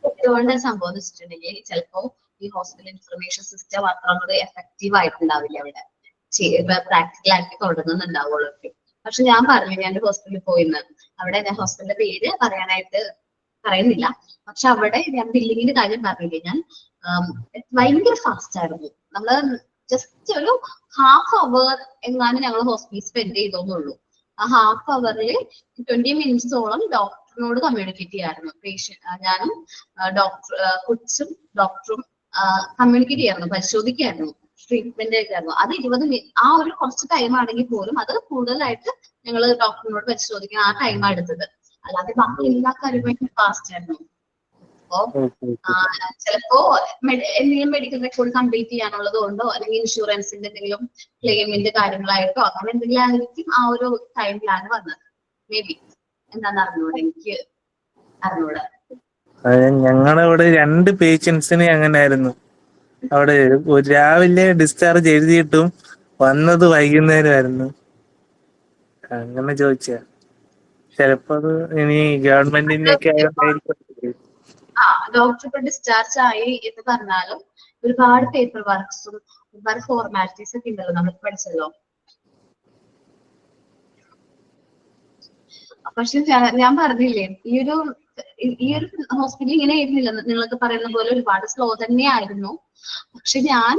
എന്തുകൊണ്ട് സംഭവിച്ചിട്ടുണ്ടെങ്കിൽ ചിലപ്പോ ഈ ഹോസ്പിറ്റൽ ഇൻഫർമേഷൻ സിസ്റ്റം അത്ര എഫക്റ്റീവ് ആയിട്ടുണ്ടാവില്ല അവിടെ, പ്രാക്ടിക്കൽ ആക്കി തുടങ്ങുന്നുണ്ടാവുള്ളൂ. പക്ഷെ ഞാൻ പറഞ്ഞു, ഞാൻ ഹോസ്പിറ്റലിൽ പോയിന്ന്, അവിടെ ഞാൻ ഹോസ്പിറ്റലിന്റെ പേര് പറയുന്നില്ല, പക്ഷെ അവിടെ ഞാൻ ബില്ലിങ്ങിന്റെ കാര്യം പറഞ്ഞില്ലേ, ഞാൻ ഭയങ്കര ഫാസ്റ്റ് ആയിരുന്നു. നമ്മള് ജസ്റ്റ് ഒരു ഹാഫ് അവർ എങ്ങാനും ഞങ്ങൾ ഹോസ്പിറ്റലിൽ സ്പെൻഡ് ചെയ്തോന്നുള്ളൂ. ആ ഹാഫ് അവറിൽ 20 മിനിറ്റ്സോളം ഡോക്ടറിനോട് കമ്മ്യൂണിക്കേറ്റ് ചെയ്യായിരുന്നു. ഞാനും കൊച്ചും ഡോക്ടറും കമ്മ്യൂണിക്കേറ്റ് ചെയ്യായിരുന്നു, പരിശോധിക്കായിരുന്നു, ട്രീറ്റ്മെന്റ് ആയിരുന്നു. അത് 20 ആ ഒരു കുറച്ച് ടൈം ആണെങ്കിൽ പോലും അത് കൂടുതലായിട്ട് ഞങ്ങൾ ഡോക്ടറിനോട് പരിശോധിക്കാൻ ആ ടൈമാണ് എടുത്തത്. അല്ലാതെ ബാക്കി എല്ലാ കാര്യങ്ങളും ഫാസ്റ്റ് ആയിരുന്നു. അപ്പോ ചിലപ്പോ എന്തെങ്കിലും മെഡിക്കൽ റെക്കോർഡ് കംപ്ലീറ്റ് ചെയ്യാനുള്ളത് കൊണ്ടോ അല്ലെങ്കിൽ ഇൻഷുറൻസിന്റെ എന്തെങ്കിലും ക്ലെയിമിന്റെ കാര്യങ്ങളായിട്ടോ അങ്ങനെ എന്തെങ്കിലും ആയിരിക്കും ആ ഒരു ടൈമിലാണ് വന്നത്. മേ ബി എന്താന്ന് അറിഞ്ഞൂടെ, എനിക്ക് അറിഞ്ഞൂടെ. ഞങ്ങളുടെ അവിടെ 2 പേഷ്യൻസിന് അങ്ങനെ ആയിരുന്നു. അവിടെ രാവിലെ ഡിസ്ചാർജ് എഴുതിയിട്ടും വന്നത് വൈകുന്നേരമായിരുന്നു. അങ്ങനെ ചോദിച്ചാ ചിലപ്പോ അത് ഇനി ഗവൺമെന്റിന്റെ ഒക്കെ ആയിരിക്കും. ഡോക്ടർ ഇപ്പൊ ഡിസ്ചാർജ് ആയി എന്ന് പറഞ്ഞാലും ഒരുപാട് പേപ്പർ വർക്ക്സും ഒരുപാട് ഫോർമാലിറ്റീസ് ഒക്കെ ഉണ്ടല്ലോ, നമ്മൾ പഠിച്ചല്ലോ. പക്ഷെ ഞാൻ പറഞ്ഞില്ലേ, ഈ ഒരു ഹോസ്പിറ്റൽ ഇങ്ങനെ ആയിരുന്നില്ല. നിങ്ങളൊക്കെ പറയുന്ന പോലെ ഒരുപാട് സ്ലോ തന്നെയായിരുന്നു. പക്ഷെ ഞാൻ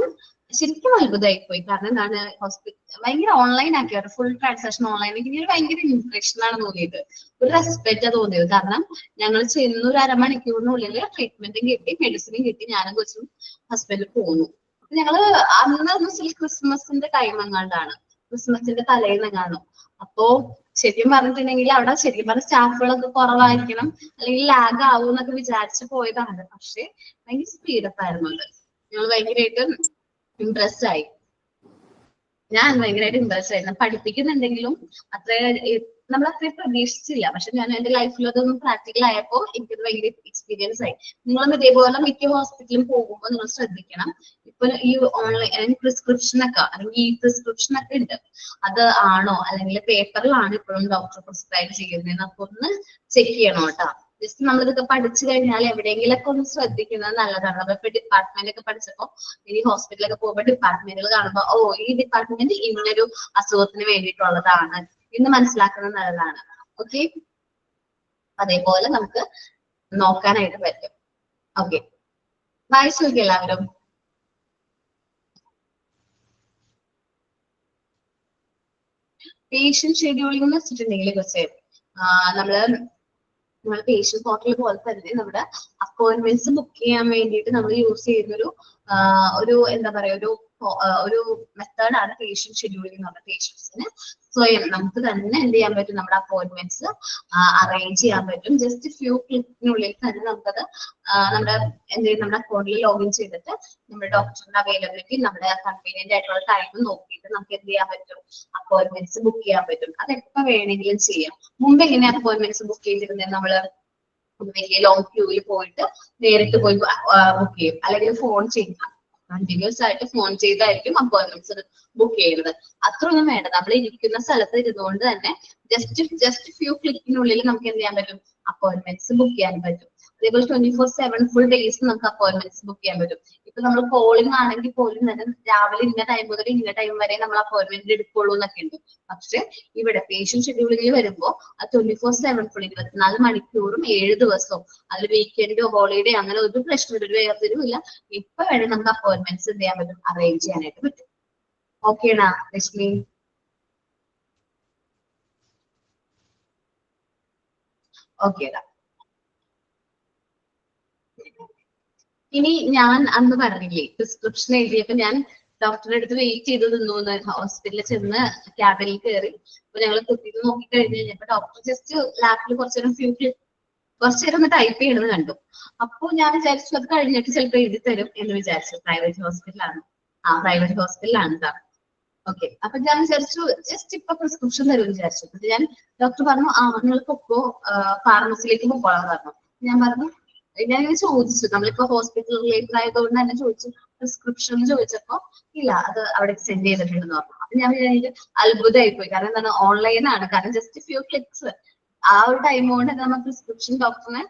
ശരിക്കും അത്ഭുതമായിപ്പോയി. കാരണം എന്താണ്, ഹോസ്പിറ്റൽ ഭയങ്കര ഓൺലൈൻ ആക്കിയാണ്, ഫുൾ ട്രാൻസാക്ഷൻ ഓൺലൈൻ. എനിക്ക് ഭയങ്കര ഇംപ്രഷൻ ആണ് തോന്നിയത്, ഒരു റെസ്പെക്റ്റാ തോന്നിയത്. കാരണം ഞങ്ങൾ ചെന്ന് ഒരു അരമണിക്കൂറിനുള്ളിൽ ട്രീറ്റ്മെന്റും കിട്ടി, മെഡിസിനും കിട്ടി, ഞാനും കൊച്ചും ഹസ്ബൻഡ് പോന്നു. ഞങ്ങള് അന്ന് ക്രിസ്മസിന്റെ ടൈം എങ്ങാണ്ടാണ്, ക്രിസ്മസിന്റെ തലേന്നെങ്ങാണ്. അപ്പോ ശരിക്കും പറഞ്ഞിട്ടുണ്ടെങ്കിൽ അവിടെ ശരിക്കും പറഞ്ഞ സ്റ്റാഫുകളൊക്കെ കുറവായിരിക്കണം, അല്ലെങ്കിൽ ലാഗ് ആവും എന്നൊക്കെ വിചാരിച്ചു പോയതാണ്. പക്ഷെ ഭയങ്കര സ്പീഡപ്പ് ആയിരുന്നു അത്. ഞങ്ങൾ ഭയങ്കരമായിട്ട് ഇംപ്രസ്ഡ് ആയി. ഞാൻ ഭയങ്കരമായിട്ട് ഇംപ്രസ്ഡ് ആയിരുന്നു. പഠിപ്പിക്കുന്നുണ്ടെങ്കിലും നമ്മൾ അത്രയും പ്രതീക്ഷിച്ചില്ല. പക്ഷെ ഞാൻ എന്റെ ലൈഫിൽ അതൊന്നും പ്രാക്ടിക്കൽ ആയപ്പോ എനിക്കത് ഭയങ്കര എക്സ്പീരിയൻസ് ആയി. നിങ്ങളും ഇതേപോലെ മിക്ക ഹോസ്പിറ്റലിലും പോകുമ്പോൾ നിങ്ങൾ ശ്രദ്ധിക്കണം. ഇപ്പൊ ഈ ഓൺലൈൻ പ്രിസ്ക്രിപ്ഷനൊക്കെ അല്ലെങ്കിൽ ഈ പ്രിസ്ക്രിപ്ഷനൊക്കെ ഉണ്ട്, അത് ആണോ അല്ലെങ്കിൽ പേപ്പറിലാണ് ഇപ്പോഴും ഡോക്ടർ പ്രിസ്ക്രൈബ് ചെയ്യുന്നത്, അപ്പൊ ഒന്ന് ചെക്ക് ചെയ്യണം കേട്ടോ. ജസ്റ്റ് നമ്മളിതൊക്കെ പഠിച്ചു കഴിഞ്ഞാൽ എവിടെയെങ്കിലൊക്കെ ഒന്ന് ശ്രദ്ധിക്കുന്നത് നല്ലതാണ്. നമ്മളിപ്പോ ഡിപ്പാർട്ട്മെന്റ് ഒക്കെ പഠിച്ചപ്പോ ഈ ഹോസ്പിറ്റലൊക്കെ പോകുമ്പോൾ ഡിപ്പാർട്ട്മെന്റുകൾ കാണുമ്പോൾ ഈ ഡിപ്പാർട്ട്മെന്റ് ഇങ്ങനൊരു അസുഖത്തിന് വേണ്ടിയിട്ടുള്ളതാണ് എന്ന് മനസ്സിലാക്കുന്നത് നല്ലതാണ്. ഓക്കെ, അതേപോലെ നമുക്ക് നോക്കാനായിട്ട് പറ്റും. ഓക്കെ, വായിച്ചു നോക്കി എല്ലാവരും. പേഷ്യന്റ് ഷെഡ്യൂളിംഗ് എന്ന് വെച്ചിട്ടുണ്ടെങ്കിൽ കുറച്ച് നമ്മുടെ പേഷ്യന്റ് പോർട്ടൽ പോലെ തന്നെ നമ്മുടെ അപ്പോയിന്റ്മെന്റ്സ് ബുക്ക് ചെയ്യാൻ വേണ്ടിയിട്ട് നമ്മൾ യൂസ് ചെയ്യുന്ന ഒരു എന്താ പറയാ ഒരു മെത്തേഡാണ് പേഷ്യന്റ് ഷെഡ്യൂളിംഗ് എന്ന് പറഞ്ഞാൽ. പേഷ്യൻസിന് സ്വയം നമുക്ക് തന്നെ എന്ത് ചെയ്യാൻ പറ്റും, നമ്മുടെ അപ്പോയിന്റ്മെന്റ്സ് അറേഞ്ച് ചെയ്യാൻ പറ്റും. ജസ്റ്റ് ഫ്യൂ ക്ലിക്കിനുള്ളിൽ തന്നെ നമുക്കത് നമ്മുടെ അക്കൗണ്ടിൽ ലോഗിൻ ചെയ്തിട്ട് നമ്മുടെ ഡോക്ടറിന്റെ അവൈലബിലിറ്റി, നമ്മുടെ കൺവീനിയന്റ് ആയിട്ടുള്ള ടൈം നോക്കിയിട്ട് നമുക്ക് എന്ത് ചെയ്യാൻ പറ്റും, അപ്പോയിന്റ്മെന്റ്സ് ബുക്ക് ചെയ്യാൻ പറ്റും. അതെപ്പോ വേണമെങ്കിലും ചെയ്യാം. മുമ്പ് എങ്ങനെ അപ്പോയിന്റ്മെന്റ്സ് ബുക്ക് ചെയ്തിരുന്നത്, നമ്മള് വലിയ ലോങ് ക്യൂവിൽ പോയിട്ട് നേരിട്ട് പോയി ബുക്ക് ചെയ്യും, അല്ലെങ്കിൽ ഫോൺ ചെയ്യാം. കണ്ടിന്യൂസ് ആയിട്ട് ഫോൺ ചെയ്തായിരിക്കും അപ്പോയിന്റ്മെന്റ്സ് ബുക്ക് ചെയ്യുന്നത്. അത്രയൊന്നും വേണ്ട, നമ്മൾ ഇരിക്കുന്ന സ്ഥലത്ത് ഇരുന്നുകൊണ്ട് തന്നെ ജസ്റ്റ് ഫ്യൂ ക്ലിക്കിനുള്ളിൽ നമുക്ക് എന്ത് ചെയ്യാൻ പറ്റും, അപ്പോയിന്റ്മെന്റ്സ് ബുക്ക് ചെയ്യാൻ പറ്റും. അതേപോലെ 24/7 ഫുൾ ഡേയ്സ് നമുക്ക് അപ്പോയിന്റ്മെന്റ്സ് ബുക്ക് ചെയ്യാൻ പറ്റും. ഇപ്പൊ നമ്മൾ കോളിംഗ് ആണെങ്കിൽ പോലും തന്നെ രാവിലെ ഇന്ന ടൈം മുതൽ ഇന്ന ടൈം വരെ നമ്മൾ അപ്പോയിന്റ്മെന്റ് എടുക്കുള്ളൂ എന്നൊക്കെ ഉണ്ട്. പക്ഷെ ഇവിടെ പേഷ്യന്റ് ഷെഡ്യൂളിംഗിൽ വരുമ്പോൾ 24/7 ഫുൾ 24 മണിക്കൂറും 7 ദിവസവും, അതിൽ വീക്കെൻഡോ ഹോളിഡേ അങ്ങനെ ഒരു പ്രശ്നം ഒരു വേർതിരിവില്ല. ഇപ്പൊ വേണേ നമുക്ക് അപ്പോയിന്റ്മെന്റ്സ് എന്ത് ചെയ്യാൻ പറ്റും, അറേഞ്ച് ചെയ്യാനായിട്ട് പറ്റും. ഓക്കേണാ ലക്ഷ്മി? ഓക്കേടാ. ഇനി ഞാൻ അന്ന് പറഞ്ഞില്ലേ, പ്രിസ്ക്രിപ്ഷൻ എഴുതിയപ്പോ ഞാൻ ഡോക്ടറുടെ അടുത്ത് വെയിറ്റ് ചെയ്ത് നിന്നു. ഹോസ്പിറ്റലിൽ ചെന്ന് ക്യാബിനിൽ കയറി അപ്പൊ ഞങ്ങൾ കുത്തിയിട്ട് നോക്കി കഴിഞ്ഞ് കഴിഞ്ഞപ്പോ ഡോക്ടർ ജസ്റ്റ് ലാപ്പിൽ കുറച്ചേരം ഒന്ന് ടൈപ്പ് ചെയ്യണമെന്ന് കണ്ടു. അപ്പൊ ഞാൻ വിചാരിച്ചു അത് കഴിഞ്ഞിട്ട് ചിലപ്പോൾ എഴുതി തരും എന്ന് വിചാരിച്ചു. പ്രൈവറ്റ് ഹോസ്പിറ്റലാണ് കേട്ടോ. ഓക്കെ, അപ്പൊ ഞാൻ വിചാരിച്ചു ജസ്റ്റ് ഇപ്പൊ പ്രിസ്ക്രിപ്ഷൻ തരും വിചാരിച്ചു. അപ്പൊ ഞാൻ ഡോക്ടർ പറഞ്ഞു, നിങ്ങൾ പൊക്കോ, ഫാർമസിയിലേക്ക് പോകോളാൻ പറഞ്ഞു. ഞാൻ പറഞ്ഞു, ഞാനിങ്ങനെ ചോദിച്ചു, നമ്മളിപ്പോ ഹോസ്പിറ്റൽ റിലേറ്റഡ് ആയതുകൊണ്ട് തന്നെ ചോദിച്ചു. പ്രിസ്ക്രിപ്ഷൻ ചോദിച്ചപ്പോ ഇല്ല, അത് അവിടെ സെൻഡ് ചെയ്തിട്ടുണ്ടെന്ന് പറഞ്ഞു. അപ്പൊ ഞാൻ അത്ഭുതമായി പോയി. കാരണം എന്താണ്, ഓൺലൈനാണ്. കാരണം ജസ്റ്റ് ഫ്യൂ ക്ലിക്സ് ആ ഒരു ടൈം കൊണ്ട് നമ്മൾ പ്രിസ്ക്രിപ്ഷൻ ഡോക്ടറിനെ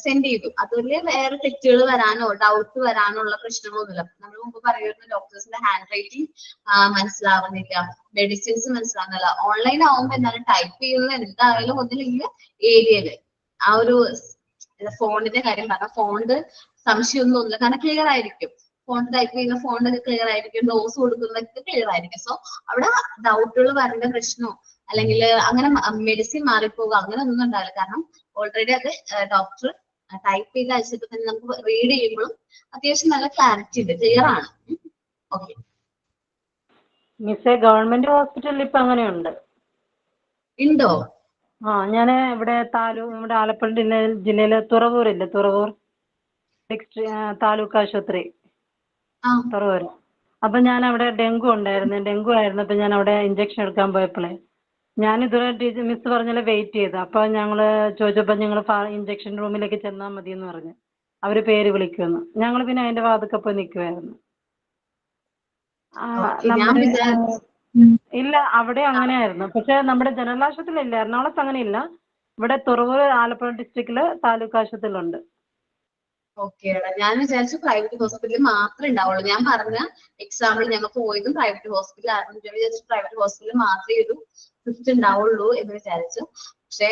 സെൻഡ് ചെയ്തു. അതുപോലെ വേറെ തെറ്റുകൾ വരാനോ ഡൗട്ട് വരാനുള്ള പ്രശ്നങ്ങളൊന്നുമില്ല. നമ്മൾ മുമ്പ് പറയുന്ന ഡോക്ടേഴ്സിന്റെ ഹാൻഡ് റൈറ്റിംഗ് മനസ്സിലാവുന്നില്ല, മെഡിസിൻസ് മനസ്സിലാവുന്നില്ല. ഓൺലൈൻ ആവുമ്പോൾ എന്താണ്, ടൈപ്പ് ചെയ്യുന്നത് എന്തായാലും ഒന്നില്ലെങ്കിൽ ഏരിയയില് ആ ഒരു ഫോണിന്റെ കാര്യം പറഞ്ഞാൽ ഫോണ്ട് സംശയമൊന്നും ഒന്നുമില്ല, കാരണം ക്ലിയർ ആയിരിക്കും. ഫോണ്ട് ടൈപ്പ് ചെയ്യുന്ന ഫോണ്ട് ക്ലിയർ ആയിരിക്കും, ഡോസ് കൊടുക്കുന്നതൊക്കെ ക്ലിയർ ആയിരിക്കും. സോ അവിടെ ഡൗട്ടുകൾ വരേണ്ട പ്രശ്നമോ അല്ലെങ്കിൽ അങ്ങനെ മെഡിസിൻ മാറിപ്പോകുക അങ്ങനെ ഒന്നും ഉണ്ടാവില്ല. കാരണം ഓൾറെഡി അത് ഡോക്ടർ ടൈപ്പ് ചെയ്ത് അയച്ചിട്ട് തന്നെ നമുക്ക് റീഡ് ചെയ്യുമ്പോഴും അത്യാവശ്യം നല്ല ക്ലാരിറ്റി ഉണ്ട്, ക്ലിയർ ആണ്. ഓക്കെ മിസ്സേ, ഗവൺമെന്റ് ഹോസ്പിറ്റലിൽ ഇപ്പൊ അങ്ങനെയുണ്ട്. ഉണ്ടോ? ഞാൻ ഇവിടെ ഇവിടെ ആലപ്പുഴ ജില്ലയിലെ തുറവൂരില്ലേ, തുറവൂർ താലൂക്ക് ആശുപത്രി ആ തുറവൂര്. അപ്പൊ ഞാൻ അവിടെ ഡെങ്കു ഉണ്ടായിരുന്നു. ഡെങ്കു ആയിരുന്നപ്പോ ഞാൻ അവിടെ ഇഞ്ചക്ഷൻ എടുക്കാൻ പോയപ്പോഴേ ഞാൻ ഇതുവരെ ടീച്ചർ മിസ് പറഞ്ഞാൽ വെയിറ്റ് ചെയ്തു. അപ്പൊ ഞങ്ങള് ചോദിച്ചപ്പോ ഞങ്ങൾ ഇഞ്ചക്ഷൻ റൂമിലേക്ക് ചെന്നാൽ മതി എന്ന് പറഞ്ഞു. അവര് പേര് വിളിക്കുമെന്ന്. ഞങ്ങൾ പിന്നെ അതിന്റെ വാതിക്കെ പോയി നിൽക്കുമായിരുന്നു. ഓക്കെ. ഞാൻ നമ്മുടെ വിചാരിച്ചു ഇല്ല, അവിടെ അങ്ങനെയായിരുന്നു. പക്ഷെ നമ്മുടെ ജനറൽ ആശുപത്രിയിലില്ല, എറണാകുളത്ത് അങ്ങനെയില്ല. ഇവിടെ തുറവൂർ ആലപ്പുഴ ഡിസ്ട്രിക്റ്റില് താലൂക്ക് ആശുപത്രിയിലുണ്ട്. ഓക്കെ ഞാൻ വിചാരിച്ചു പ്രൈവറ്റ് ഹോസ്പിറ്റലിൽ മാത്രമേ ഉണ്ടാവുള്ളൂ. ഞാൻ പറഞ്ഞ എക്സാമ്പിൾ ഞങ്ങൾ പോയതും പ്രൈവറ്റ് ഹോസ്പിറ്റൽ ആയിരുന്നു. ഞാൻ വിചാരിച്ചു പ്രൈവറ്റ് ഹോസ്പിറ്റലിൽ മാത്രമേ ഒരു സിസ്റ്റം ഉണ്ടാവുള്ളൂ എന്ന് വിചാരിച്ചു. പക്ഷെ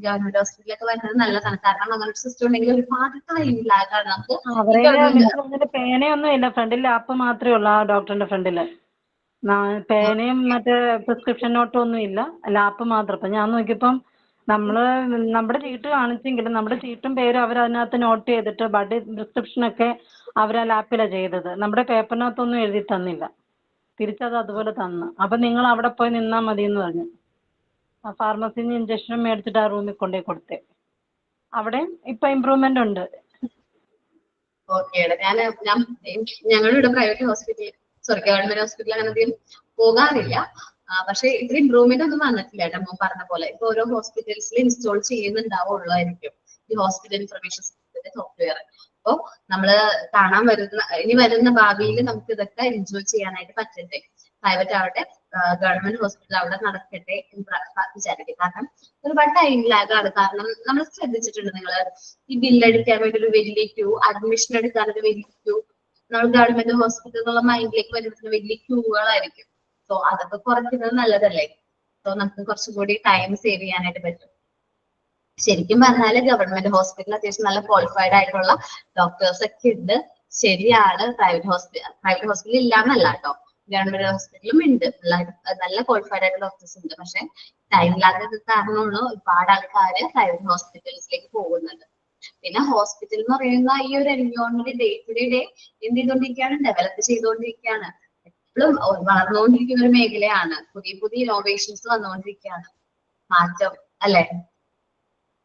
ഗവൺമെന്റ് ഹോസ്പിറ്റലൊക്കെ വരുന്നത് നല്ലതാണ്. കാരണം അങ്ങനെ ഒരു സിസ്റ്റം ഉണ്ടെങ്കിൽ ഒരുപാട് ടൈം ലാഗാണ് നമുക്ക്. ഈ ഗവൺമെന്റ് പേനയൊന്നും ഇല്ല, ഫ്രണ്ടിൽ ലാപ്പ് മാത്രമേ ഉള്ളൂ ആ ഡോക്ടറിന്റെ ഫ്രണ്ടില്. പേനയും മറ്റേ പ്രിസ്ക്രിപ്ഷൻ നോട്ടും ഒന്നും ഇല്ല, ലാപ്പ് മാത്രം. അപ്പൊ ഞാൻ നോക്കിയപ്പം നമ്മുടെ ചീട്ട് കാണിച്ചെങ്കിലും നമ്മുടെ ചീട്ടും പേരും അവർ അതിനകത്ത് നോട്ട് ചെയ്തിട്ട് പ്രിസ്ക്രിപ്ഷനൊക്കെ അവർ ആ ലാപ്പിലാണ് ചെയ്തത്. നമ്മുടെ പേപ്പറിനകത്തൊന്നും എഴുതി തന്നില്ല, തിരിച്ചത് അതുപോലെ തന്നു. അപ്പൊ നിങ്ങൾ അവിടെ പോയി നിന്നാൽ മതി എന്ന് പറഞ്ഞു. ആ ഫാർമസിയിൽ നിന്ന് ഇഞ്ചക്ഷനും മേടിച്ചിട്ട് ആ റൂമിൽ കൊണ്ടുപോയി കൊടുത്തേ. അവിടെ ഇപ്പൊ ഇമ്പ്രൂവ്മെന്റ് ഉണ്ട്. ഓക്കെ ഞങ്ങളുടെ ഇവിടെ പ്രൈവറ്റ് ഹോസ്പിറ്റൽ ഗവൺമെന്റ് ഹോസ്പിറ്റൽ അങ്ങനെ അധികം പോകാറില്ല. പക്ഷെ ഇത്ര ഇമ്പ്രൂവ്മെന്റ് ഒന്നും വന്നിട്ടില്ല കേട്ടോ. മോൻ പറഞ്ഞ പോലെ ഇപ്പൊ ഓരോ ഹോസ്പിറ്റൽസിൽ ഇൻസ്റ്റാൾ ചെയ്യുന്നുണ്ടാവുള്ളായിരിക്കും ഈ ഹോസ്പിറ്റൽ ഇൻഫർമേഷൻ സിസ്റ്റത്തിന്റെ സോഫ്റ്റ്വെയർ. അപ്പൊ നമ്മള് കാണാൻ ഇനി വരുന്ന ഭാവിയിൽ നമുക്ക് ഇതൊക്കെ എൻജോയ് ചെയ്യാനായിട്ട് പറ്റട്ടെ. പ്രൈവറ്റ് ആവട്ടെ ഗവൺമെന്റ് ഹോസ്പിറ്റൽ അവിടെ നടക്കട്ടെ എന്ന് വിചാരിക്കും. കാരണം ഒരുപാട് ടൈം ലാഗാണ്. കാരണം നമ്മൾ ശ്രദ്ധിച്ചിട്ടുണ്ട് നിങ്ങള് ഈ ബില്ലടിക്കാൻ വേണ്ടി ഒരു വലിയ ക്യൂ, അഡ്മിഷൻ എടുക്കാൻ ഒരു വലിയ ക്യൂ, നമ്മൾ ഗവൺമെന്റ് ഹോസ്പിറ്റൽ എന്നുള്ള മൈൻഡിലേക്ക് വരുമ്പോൾ വലിയ ക്യൂകളായിരിക്കും. സോ അതൊക്കെ കുറയ്ക്കുന്നത് നല്ലതല്ലേ? സോ നമുക്ക് കുറച്ചും കൂടി ടൈം സേവ് ചെയ്യാനായിട്ട് പറ്റും. ശരിക്കും പറഞ്ഞാല് ഗവൺമെന്റ് ഹോസ്പിറ്റൽ അത്യാവശ്യം നല്ല ക്വാളിഫൈഡ് ആയിട്ടുള്ള ഡോക്ടേഴ്സ് ഒക്കെ ഉണ്ട്. ശരിയാണ്, പ്രൈവറ്റ് ഹോസ്പിറ്റൽ ഇല്ലാന്നല്ല കേട്ടോ, ഗവൺമെന്റ് ഹോസ്പിറ്റലും ഉണ്ട്, നല്ല ക്വാളിഫൈഡ് ആയിട്ടുള്ള ഡോക്ടേഴ്സ് ഉണ്ട്. പക്ഷെ ടൈം ലാഗ് കാരണമാണ് ഒരുപാട് ആൾക്കാര് പ്രൈവറ്റ് ഹോസ്പിറ്റൽസിലേക്ക് പോകുന്നത്. പിന്നെ ഹോസ്പിറ്റൽ എന്ന് പറയുന്ന ഈ ഒരു എൻവയോൺമെന്റ് ഡേ ടു ഡേ എന്ത് ചെയ്തുകൊണ്ടിരിക്കുകയാണ്, ഡെവലപ്പ് ചെയ്തുകൊണ്ടിരിക്കുകയാണ്. എപ്പോഴും വളർന്നുകൊണ്ടിരിക്കുന്ന ഒരു മേഖലയാണ്. പുതിയ പുതിയ ഇന്നോവേഷൻസ് വന്നുകൊണ്ടിരിക്കുകയാണ്. മാറ്റം അല്ലെ,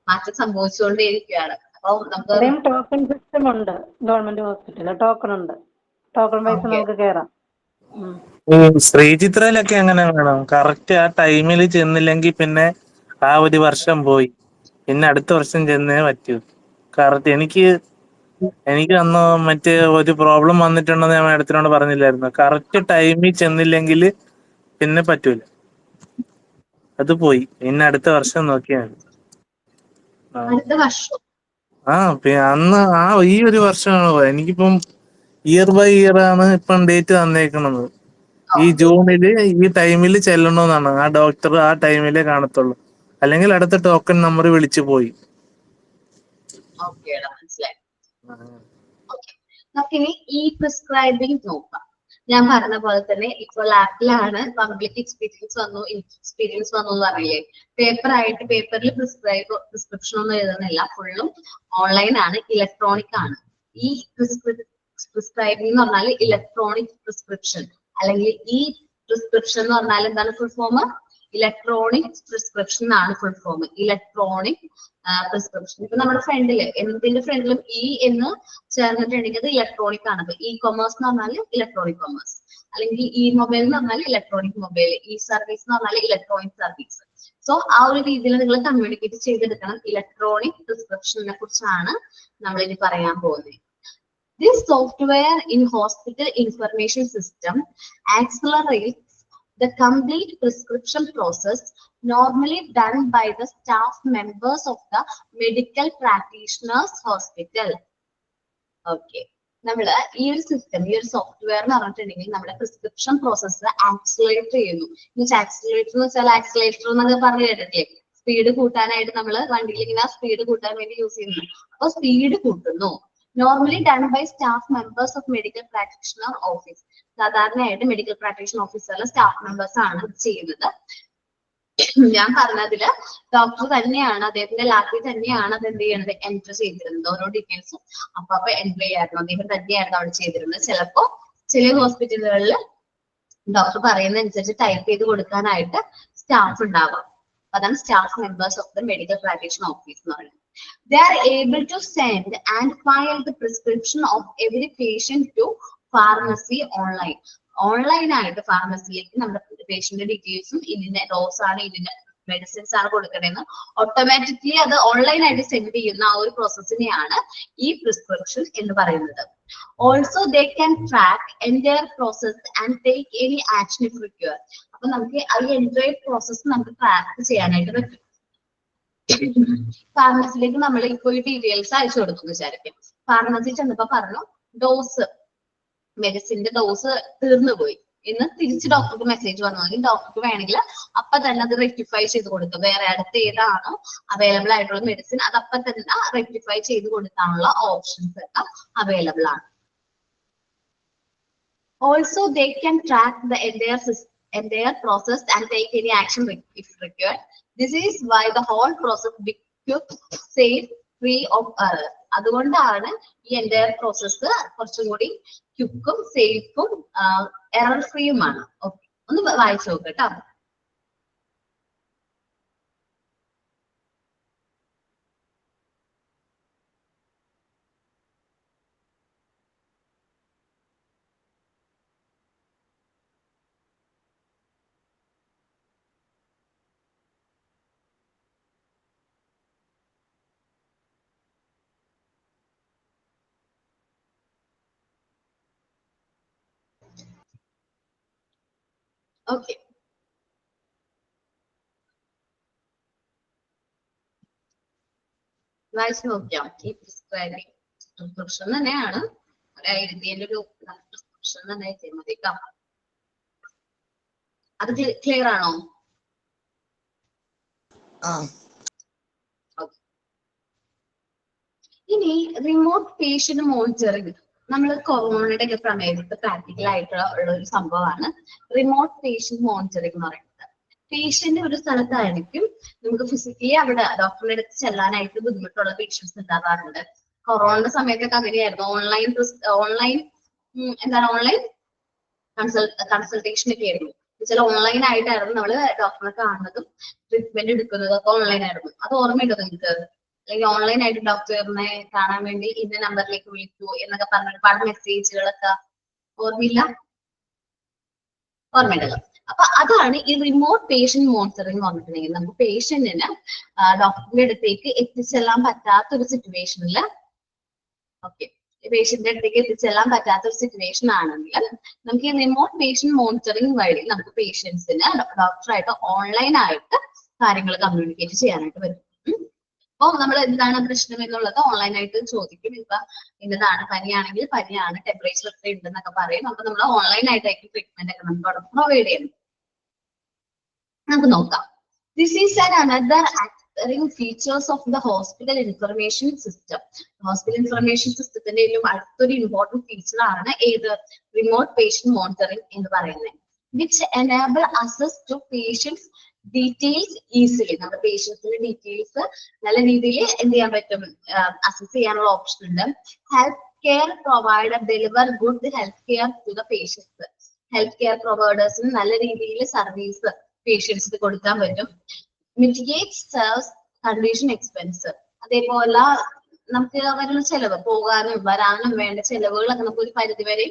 മാറ്റം സംഭവിച്ചുകൊണ്ടേയിരിക്കുകയാണ്. അപ്പൊ നമുക്ക് ടോക്കൺ സിസ്റ്റം ഉണ്ട് ഗവൺമെന്റ് ഹോസ്പിറ്റലിൽ. ടോക്കൺ ഉണ്ട്, ടോക്കൺ വൈസ് നമുക്ക് കയറാം. ശ്രീചിത്രയിലൊക്കെ അങ്ങനെ വേണം. കറക്റ്റ് ആ ടൈമിൽ ചെന്നില്ലെങ്കിൽ പിന്നെ ആ ഒരു വർഷം പോയി, പിന്നെ അടുത്ത വർഷം ചെന്നേ പറ്റൂ. കറക്റ്റ് എനിക്ക് അന്ന് മറ്റേ ഒരു പ്രോബ്ലം വന്നിട്ടുണ്ടെന്ന് ഞാൻ മാഡത്തിനോട് പറഞ്ഞില്ലായിരുന്നു. കറക്റ്റ് ടൈമിൽ ചെന്നില്ലെങ്കിൽ പിന്നെ പറ്റൂല, അത് പോയി. പിന്നെ അടുത്ത വർഷം നോക്കിയാൽ അടുത്ത വർഷം അന്ന് ഈ ഒരു വർഷമാണ് പോയത്. എനിക്കിപ്പം ഇയർ ബൈ ഇയർ ആണ് ഇപ്പം ഡേറ്റ് തന്നേക്കണത്. ഈ ജൂണില് ഈ ടൈമിൽ ചെല്ലണമെന്നാണ്. ആ ഡോക്ടർ ആ ടൈമിലേ കാണത്തുള്ളൂ, അല്ലെങ്കിൽ അടുത്ത ടോക്കൺ നമ്പർ വിളിച്ചു പോയി. മനസ്സിലായി. നമുക്കിനി ഈ പ്രിസ്ക്രൈബിംഗ് നോക്കാം. ഞാൻ പറഞ്ഞ പോലെ തന്നെ ഇപ്പോൾ ആപ്പിലാണ് പബ്ലിക് എക്സ്പീരിയൻസ് വന്നു എന്ന് പറഞ്ഞില്ലേ. പേപ്പറിൽ പ്രിസ്ക്രിപ്ഷൻ ഒന്നും എഴുതുന്നില്ല, ഫുള്ളും ഓൺലൈൻ ആണ്, ഇലക്ട്രോണിക് ആണ്. ഈ പ്രിസ്ക്രൈബിംഗ് എന്ന് പറഞ്ഞാൽ ഇലക്ട്രോണിക് പ്രിസ്ക്രിപ്ഷൻ, അല്ലെങ്കിൽ ഈ പ്രിസ്ക്രിപ്ഷൻ എന്ന് പറഞ്ഞാൽ എന്താണ് ഫുൾ ഫോം? ഇലക്ട്രോണിക് പ്രിസ്ക്രിപ്ഷൻ ആണ് ഫുൾ ഫോം. Electronic prescription. ഇപ്പൊ നമ്മുടെ ഫ്രണ്ടില് എന്തിന്റെ ഫ്രണ്ടിലും ഇ എന്ന് ചേർന്നിട്ടുണ്ടെങ്കിൽ അത് ഇലക്ട്രോണിക് ആണ്. ഇപ്പൊ ഇ കൊമേഴ്സ് എന്ന് പറഞ്ഞാൽ ഇലക്ട്രോണിക് കൊമേഴ്സ്, അല്ലെങ്കിൽ ഇ മൊബൈൽ എന്ന് പറഞ്ഞാൽ ഇലക്ട്രോണിക് മൊബൈൽ, ഇ സർവീസ് എന്ന് പറഞ്ഞാൽ ഇലക്ട്രോണിക് സർവീസ്. സോ ആ ഒരു രീതിയിൽ നിങ്ങൾ കമ്മ്യൂണിക്കേറ്റ് ചെയ്തെടുക്കണം. ഇലക്ട്രോണിക് പ്രിസ്ക്രിപ്ഷനെ കുറിച്ചാണ് നമ്മൾ ഇനി പറയാൻ പോകുന്നത്. This software in hospital information system accelerates the complete prescription process normally done by the staff members of the medical practitioners hospital. Okay. നമ്മള് ഈ ഒരു സിസ്റ്റം, ഈ ഒരു സോഫ്റ്റ്വെയർ എന്ന് പറഞ്ഞിട്ടുണ്ടെങ്കിൽ നമ്മുടെ പ്രിസ്ക്രിപ്ഷൻ പ്രോസസ്സ് ആക്സിലറേറ്റ് ചെയ്യുന്നു. ആക്സിലറേറ്റർ എന്ന് വെച്ചാൽ ആക്സിലേറ്റർ എന്നൊക്കെ പറഞ്ഞു കേട്ടിട്ടില്ലേ? സ്പീഡ് കൂട്ടാനായിട്ട് നമ്മൾ വണ്ടിയിൽ ഇങ്ങനെ സ്പീഡ് കൂട്ടാൻ വേണ്ടി യൂസ് ചെയ്യുന്നു. അപ്പൊ സ്പീഡ് കൂട്ടുന്നു. Normally done by staff members of medical practitioner office. സാധാരണയായിട്ട് മെഡിക്കൽ പ്രാക്ടീഷണർ ഓഫീസറിലെ സ്റ്റാഫ് മെമ്പേഴ്സ് ആണ് ചെയ്യുന്നത്. ഞാൻ പറഞ്ഞതില് ഡോക്ടർ തന്നെയാണ്, അദ്ദേഹത്തിന്റെ ലാബിൽ തന്നെയാണ് അത് എന്ത് ചെയ്യുന്നത്, എൻറ്റർ ചെയ്തിരുന്നത്. ഓരോ ഡീറ്റെയിൽസും അപ്പൊ എൻട്രി ചെയ്യായിരുന്നു, അദ്ദേഹം തന്നെയായിരുന്നു അവിടെ ചെയ്തിരുന്നത്. ചിലപ്പോ ചില ഹോസ്പിറ്റലുകളിൽ ഡോക്ടർ പറയുന്ന അനുസരിച്ച് ടൈപ്പ് ചെയ്ത് കൊടുക്കാനായിട്ട് സ്റ്റാഫ് ഉണ്ടാവാം. അതാണ് staff members of the medical practitioner office എന്ന് പറയുന്നത്. They are able to send and file the prescription of every patient to pharmacy online. Online ആയിട്ട് ഫാർമസിയിലേക്ക് നമ്മുടെ പേഷ്യന്റ് ഡീറ്റെയിൽസും ഇതിന്റെ ഡോസ് ആണ് ഇതിന്റെ മെഡിസിൻസ് ആണ് കൊടുക്കണേന്ന് ഓട്ടോമാറ്റിക്കലി അത് ഓൺലൈൻ ആയിട്ട് സെൻഡ് ചെയ്യുന്ന ആ ഒരു പ്രോസസ്സിനെയാണ് ഈ പ്രിസ്ക്രിപ്ഷൻ എന്ന് പറയുന്നത്. Also they can track entire process and take any action if require. അപ്പൊ നമുക്ക് ഈ എൻറ്റയർ പ്രോസസ് നമുക്ക് ട്രാക്ക് ചെയ്യാനായിട്ട് പറ്റും. ഫാർമസിയിലേക്ക് നമ്മൾ ഇപ്പൊ ഈ ഡീറ്റെയിൽസ് അയച്ചു കൊടുക്കുന്നു വിചാരിക്കും. ഫാർമസി ചെന്നപ്പോ പറഞ്ഞു ഡോസ് മെഡിസിന്റെ ഡോസ് തീർന്നു പോയി എന്ന് തിരിച്ച് ഡോക്ടർക്ക് മെസ്സേജ് വന്നെങ്കിൽ ഡോക്ടർക്ക് വേണമെങ്കിൽ അപ്പൊ തന്നെ അത് റെക്ടിഫൈ ചെയ്ത് കൊടുക്കും. വേറെ അടുത്ത് ഏതാണോ അവൈലബിൾ ആയിട്ടുള്ള മെഡിസിൻ അത് അപ്പൊ തന്നെ റെക്ടിഫൈ ചെയ്ത് കൊടുക്കാനുള്ള ഓപ്ഷൻസ് ഒക്കെ അവൈലബിൾ ആണ്. Also they can track the entire process and take any action if required. This is why the whole process be quick, safe, free of error. അതുകൊണ്ടാണ് ഈ entire process കുറച്ചും കൂടി ക്വിക്കും സേഫും എറർ ഫ്രീയുമാണ്. ഓക്കെ, ഒന്ന് വായിച്ചു നോക്ക് കേട്ടോ. ഓക്കെ, വായിച്ചു നോക്കിയാം. ഈ പ്രിസ്ക്രിപ്ഷൻ തന്നെയാണ് എഴുതിയതിന്റെ ഒരു പ്രിസ്ക്രിപ്ഷൻ തന്നെ എഴുതിയാൽ മതി കേട്ടോ. അത് ക്ലിയർ ആണോ? ഇനി റിമോട്ട് പേഷ്യന്റ് മോണിറ്ററിംഗ്. നമ്മൾ കൊറോണയുടെ ഒക്കെ സമയത്ത് പ്രാക്ടിക്കൽ ആയിട്ടുള്ള ഒരു സംഭവമാണ് റിമോട്ട് പേഷ്യന്റ് മോണിറ്ററിംഗ് എന്ന് പറയുന്നത്. പേഷ്യന്റ് ഒരു സ്ഥലത്തായിരിക്കും, നമുക്ക് ഫിസിക്കലി അവിടെ ഡോക്ടറുടെ അടുത്ത് ചെല്ലാനായിട്ട് ബുദ്ധിമുട്ടുള്ള പേഷ്യൻസ് ഉണ്ടാകാറുണ്ട്. കൊറോണയുടെ സമയത്തൊക്കെ അങ്ങനെയായിരുന്നു. ഓൺലൈൻ കൺസൾട്ടേഷൻ ഒക്കെ ആയിരുന്നു. ചില ഓൺലൈൻ ആയിട്ടായിരുന്നു നമ്മള് ഡോക്ടറെ കാണുന്നതും ട്രീറ്റ്മെന്റ് എടുക്കുന്നതും ഒക്കെ ഓൺലൈൻ ആയിരുന്നു. അത് ഓർമ്മയുണ്ടോ നിങ്ങൾക്ക്? അല്ലെങ്കിൽ ഓൺലൈൻ ആയിട്ട് ഡോക്ടറിനെ കാണാൻ വേണ്ടി ഇന്ന നമ്പറിലേക്ക് വിളിക്കൂ എന്നൊക്കെ പറഞ്ഞ ഒരുപാട് മെസ്സേജുകളൊക്കെ ഓർമ്മയില്ല? ഓർമ്മയുണ്ടല്ലോ. അപ്പൊ അതാണ് ഈ റിമോട്ട് പേഷ്യന്റ് മോണിറ്ററിംഗ് എന്ന് പറഞ്ഞിട്ടുണ്ടെങ്കിൽ നമുക്ക് പേഷ്യന്റിന് ഡോക്ടറിന്റെ അടുത്തേക്ക് എത്തിച്ചെല്ലാൻ പറ്റാത്ത ഒരു സിറ്റുവേഷനിൽ, ഓക്കെ, പേഷ്യന്റിന്റെ അടുത്തേക്ക് എത്തിച്ചെല്ലാൻ പറ്റാത്ത ഒരു സിറ്റുവേഷൻ ആണെങ്കിൽ നമുക്ക് ഈ റിമോട്ട് പേഷ്യന്റ് മോണിറ്ററിംഗ് വഴി നമുക്ക് പേഷ്യൻസിന് ഡോക്ടറായിട്ട് ഓൺലൈൻ ആയിട്ട് കാര്യങ്ങൾ കമ്മ്യൂണിക്കേറ്റ് ചെയ്യാനായിട്ട് പറ്റും. അപ്പൊ നമ്മൾ എന്താണ് പ്രശ്നം എന്നുള്ളത് ഓൺലൈനായിട്ട് ചോദിക്കും. ഇപ്പൊ ഇന്നതാണ്, പനിയാണെങ്കിൽ പനിയാണ്, ടെമ്പറേച്ചർ എത്ര ഉണ്ടെന്നൊക്കെ പറയും. അപ്പൊ നമ്മൾ ഓൺലൈനായിട്ടായിരിക്കും ട്രീറ്റ്മെന്റ് ഒക്കെ നമുക്ക് അവിടെ പ്രൊവൈഡ് ചെയ്യുന്നത്. നമുക്ക് നോക്കാം. This is another features of the hospital information system. Hospital information സിസ്റ്റത്തിന്റെ അടുത്തൊരു ഇമ്പോർട്ടന്റ് ഫീച്ചർ ആണ് ഏത്? റിമോട്ട് പേഷ്യന്റ് മോണിറ്ററിംഗ് എന്ന് പറയുന്നത്. Which enable access to patients details easily. നമ്മുടെ പേഷ്യൻസിന്റെ ഡീറ്റെയിൽസ് നല്ല രീതിയിൽ എന്ത് ചെയ്യാൻ പറ്റും? അക്സസ് ചെയ്യാനുള്ള ഓപ്ഷൻ ഉണ്ട്. Health care provider deliver good health care to the patients. Health care പ്രൊവൈഡേഴ്സിന് നല്ല രീതിയിൽ സർവീസ് പേഷ്യൻസിന് കൊടുക്കാൻ പറ്റും. Mitigate serves condition expense. അതേപോലെ നമുക്ക് വരുന്ന ചെലവ്, പോകാനും വരാനും വേണ്ട ചെലവുകളൊക്കെ നമുക്ക് ഒരു പരിധിവരെ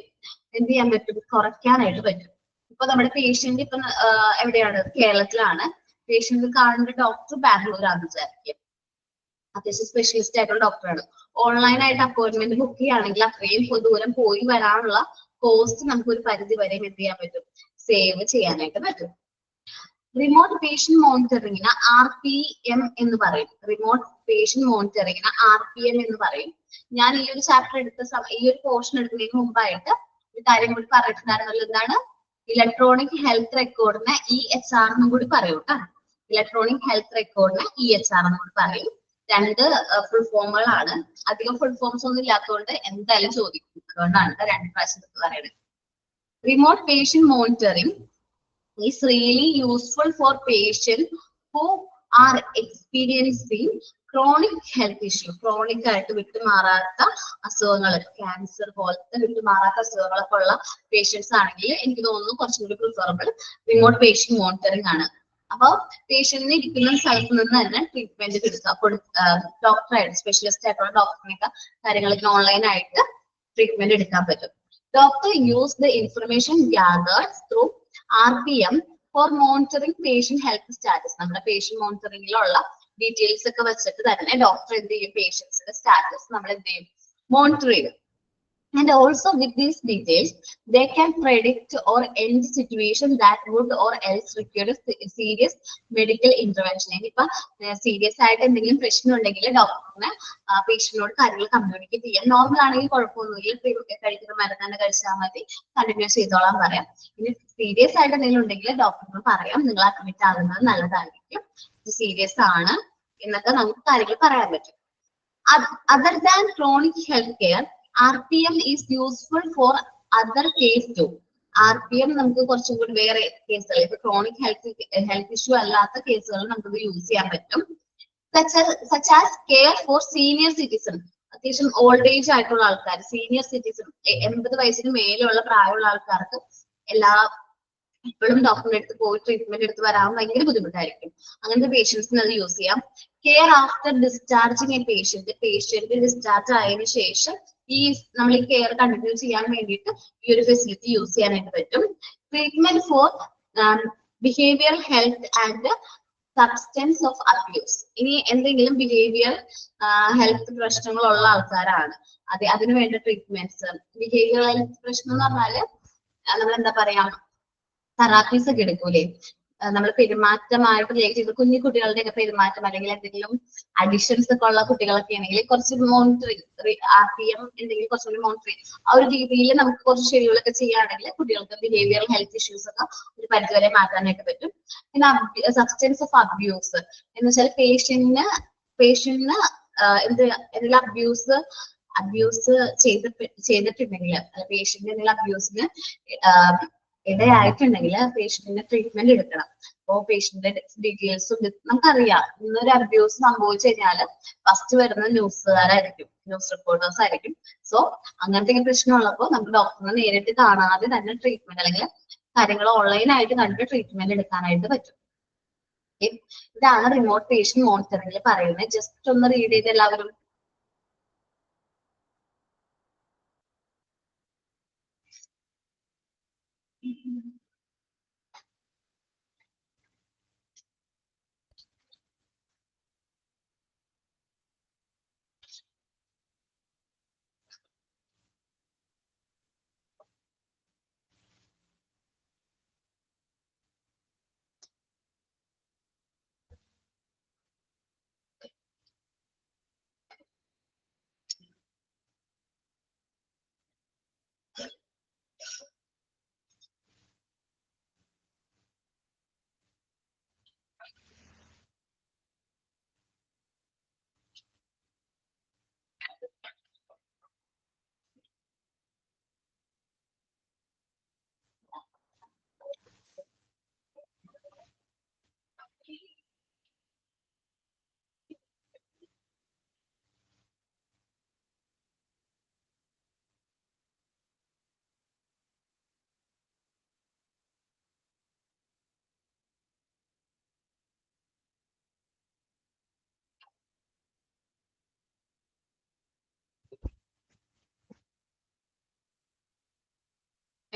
എന്ത് ചെയ്യാൻ പറ്റും? കുറയ്ക്കാനായിട്ട് പറ്റും. ഇപ്പൊ നമ്മുടെ പേഷ്യന്റ് ഇപ്പൊ എവിടെയാണ്? കേരളത്തിലാണ്. പേഷ്യന്റ് കാണുന്ന ഡോക്ടർ ബാംഗ്ലൂരാണെന്ന് വിചാരിക്കുക. അത്യാവശ്യം സ്പെഷ്യലിസ്റ്റ് ആയിട്ടുള്ള ഡോക്ടറാണ്. ഓൺലൈൻ ആയിട്ട് അപ്പോയിന്റ്മെന്റ് ബുക്ക് ചെയ്യുകയാണെങ്കിൽ അത്രയും ദൂരം പോയി വരാനുള്ള കോസ്റ്റ് നമുക്ക് ഒരു പരിധി വരെ എന്ത് ചെയ്യാൻ പറ്റും? സേവ് ചെയ്യാനായിട്ട് പറ്റും. റിമോട്ട് പേഷ്യന്റ് മോണിറ്ററിംഗിന് RPM എന്ന് പറയും. റിമോട്ട് പേഷ്യന്റ് മോണിറ്ററിംഗിന് RPM എന്ന് പറയും. ഞാൻ ഈ ഒരു ചാപ്റ്റർ ഈ ഒരു പോർഷൻ എടുക്കുന്നതിന് മുമ്പായിട്ട് ഒരു കാര്യം കൂടി പറഞ്ഞിട്ടുണ്ടായിരുന്നല്ലോ. എന്താണ്? ഇലക്ട്രോണിക് ഹെൽത്ത് റെക്കോർഡിനെ EHR എന്നും കൂടി പറയും കേട്ടോ. ഇലക്ട്രോണിക് ഹെൽത്ത് റെക്കോർഡിനെ EHR എന്നും കൂടി പറയും. രണ്ട് ഫുൾ ഫോമുകളാണ്. അധികം ഫുൾ ഫോംസ് ഒന്നും ഇല്ലാത്തതുകൊണ്ട് എന്തായാലും ചോദിക്കും. അതുകൊണ്ടാണ് രണ്ട് പ്രാവശ്യം പറയുന്നത്. Remote patient monitoring is really useful for patients who are experiencing chronic health issue. Chronic ആയിട്ട് വിട്ടുമാറാത്ത അസുഖങ്ങൾ, ക്യാൻസർ പോലത്തെ വിട്ടുമാറാത്ത അസുഖങ്ങളൊക്കെ ഉള്ള പേഷ്യൻസ് ആണെങ്കിൽ എനിക്ക് തോന്നുന്നു കുറച്ചും കൂടി പ്രിഫറബിൾ റിമോട്ട് പേഷ്യന്റ് മോണിറ്ററിംഗ് ആണ്. അപ്പൊ പേഷ്യന്റിന് ഇരിക്കുന്ന സ്ഥലത്ത് നിന്ന് തന്നെ ട്രീറ്റ്മെന്റ് ഡോക്ടറായിട്ട് സ്പെഷ്യലിസ്റ്റ് ആയിട്ടുള്ള ഡോക്ടറിനൊക്കെ കാര്യങ്ങളൊക്കെ ഓൺലൈനായിട്ട് ട്രീറ്റ്മെന്റ് എടുക്കാൻ പറ്റും. Doctor use the information gathered through RPM four monitoring patient health status. നമ്മുടെ പേഷ്യന്റ് മോണിറ്ററിംഗിലുള്ള ഡീറ്റെയിൽസ് ഒക്കെ വെച്ചിട്ട് തന്നെ ഡോക്ടർ എന്ത് ചെയ്യും, പേഷ്യൻസിന്റെ സ്റ്റാറ്റസ് നമ്മൾ എന്ത് ചെയ്യും, മോണിറ്റർ ചെയ്യും. And also with these details, they can predict or end situation that would or else require a serious medical intervention. ഇപ്പൊ സീരിയസ് ആയിട്ട് എന്തെങ്കിലും പ്രശ്നം ഉണ്ടെങ്കിൽ ഡോക്ടറിന് പേഷ്യന്റിനോട് കാര്യങ്ങൾ കമ്മ്യൂണിക്കേറ്റ് ചെയ്യാം. നോർമൽ ആണെങ്കിൽ കുഴപ്പമൊന്നുമില്ല, കഴിക്കുന്ന മരുന്ന് തന്നെ കഴിച്ചാൽ മതി, കണ്ടിന്യൂസ് ചെയ്തോളാൻ പറയാം. ഇനി സീരിയസ് ആയിട്ട് എന്തെങ്കിലും ഉണ്ടെങ്കിൽ ഡോക്ടറിന് പറയാം, നിങ്ങൾ അഡ്മിറ്റ് ആകുന്നത് നല്ലതായിരിക്കും, സീരിയസ് ആണ് എന്നൊക്കെ നമുക്ക് കാര്യങ്ങൾ പറയാൻ പറ്റും. Other than chronic health care, RPM is useful for other case too. RPM നമുക്ക് കുറച്ചും കൂടി വേറെ കേസുകൾ, ഇപ്പൊ ക്രോണിക് ഹെൽത്ത് ഇഷ്യൂ അല്ലാത്ത കേസുകൾ നമുക്ക് യൂസ് ചെയ്യാൻ പറ്റും. such as care for senior citizen, അത്യാവശ്യം ഓൾഡ് ഏജ് ആയിട്ടുള്ള ആൾക്കാർ, സീനിയർ സിറ്റിസൺ, 80 വയസ്സിന് മേലുള്ള പ്രായമുള്ള ആൾക്കാർക്ക് എപ്പോഴും ഡോക്ടറിന്റെ അടുത്ത് പോയി ട്രീറ്റ്മെന്റ് എടുത്ത് വരാൻ ഭയങ്കര ബുദ്ധിമുട്ടായിരിക്കും. അങ്ങനത്തെ പേഷ്യൻസിന് അത് യൂസ് ചെയ്യാം. Care after discharging A patient discharge ആയതിനു ശേഷം നമ്മൾ ഈ കെയർ കണ്ടിന്യൂ ചെയ്യാൻ വേണ്ടിയിട്ട് ഈ ഒരു ഫെസിലിറ്റി യൂസ് ചെയ്യാനായിട്ട് പറ്റും. Treatment four behaviour health and substance of abuse. ഇനി എന്തെങ്കിലും ബിഹേവിയർ ഹെൽത്ത് പ്രശ്നങ്ങളുള്ള ആൾക്കാരാണ്, അതിന് വേണ്ട ട്രീറ്റ്മെന്റ്സ്. ബിഹേവിയർ ഹെൽത്ത് പ്രശ്നം എന്ന് പറഞ്ഞാല് നമ്മൾ എന്താ പറയാ, തെറാപ്പീസ് ഒക്കെ എടുക്കൂലേ, നമ്മൾ പെരുമാറ്റമായിട്ട് റിലേറ്റ് ചെയ്ത് കുഞ്ഞു കുട്ടികളുടെ ഒക്കെ പെരുമാറ്റം അല്ലെങ്കിൽ എന്തെങ്കിലും അഡിഷൻസ് ഒക്കെ ഉള്ള കുട്ടികളൊക്കെ ആണെങ്കിൽ കുറച്ച് മോണിറ്ററിങ്, RPM എന്തെങ്കിലും കുറച്ചുകൂടി മോണിറ്ററിങ് ആ ഒരു രീതിയിൽ നമുക്ക് കുറച്ച് ഷെഡ്യൂളൊക്കെ ചെയ്യുകയാണെങ്കിൽ കുട്ടികൾക്ക് ബിഹേവിയറൽ ഹെൽത്ത് ഇഷ്യൂസ് ഒക്കെ ഒരു പരിധിവരെ മാറ്റാനായിട്ട് പറ്റും. പിന്നെ സബ്സ്റ്റൻസ് ഓഫ് അബ്യൂസ് എന്ന് വെച്ചാൽ പേഷ്യന്റിന് എന്തെങ്കിലും അബ്യൂസ് ചെയ്തിട്ടുണ്ടെങ്കിൽ, പേഷ്യന്റ് എന്തെങ്കിലും അബ്യൂസിന് ഇടയായിട്ടുണ്ടെങ്കിൽ പേഷ്യന്റിന് ട്രീറ്റ്മെന്റ് എടുക്കണം. അപ്പോ പേഷ്യന്റിന്റെ ഡീറ്റെയിൽസും നമുക്കറിയാം. ഇന്നൊരു അബ്യൂസ് സംഭവിച്ചു കഴിഞ്ഞാല് ഫസ്റ്റ് വരുന്ന ന്യൂസുകാരായിരിക്കും, ന്യൂസ് റിപ്പോർട്ടേഴ്സ് ആയിരിക്കും. സോ അങ്ങനത്തെ പ്രശ്നമുള്ളപ്പോൾ നമുക്ക് ഡോക്ടറിനെ നേരിട്ട് കാണാതെ തന്നെ ട്രീറ്റ്മെന്റ് അല്ലെങ്കിൽ കാര്യങ്ങൾ ഓൺലൈനായിട്ട് കണ്ടിട്ട് ട്രീറ്റ്മെന്റ് എടുക്കാനായിട്ട് പറ്റും. ഇതാണ് റിമോട്ട് പേഷ്യന്റ് മോണിറ്ററിംഗിൽ പറയുന്നത്. ജസ്റ്റ് ഒന്ന് റീഡ് ചെയ്ത് എല്ലാവരും.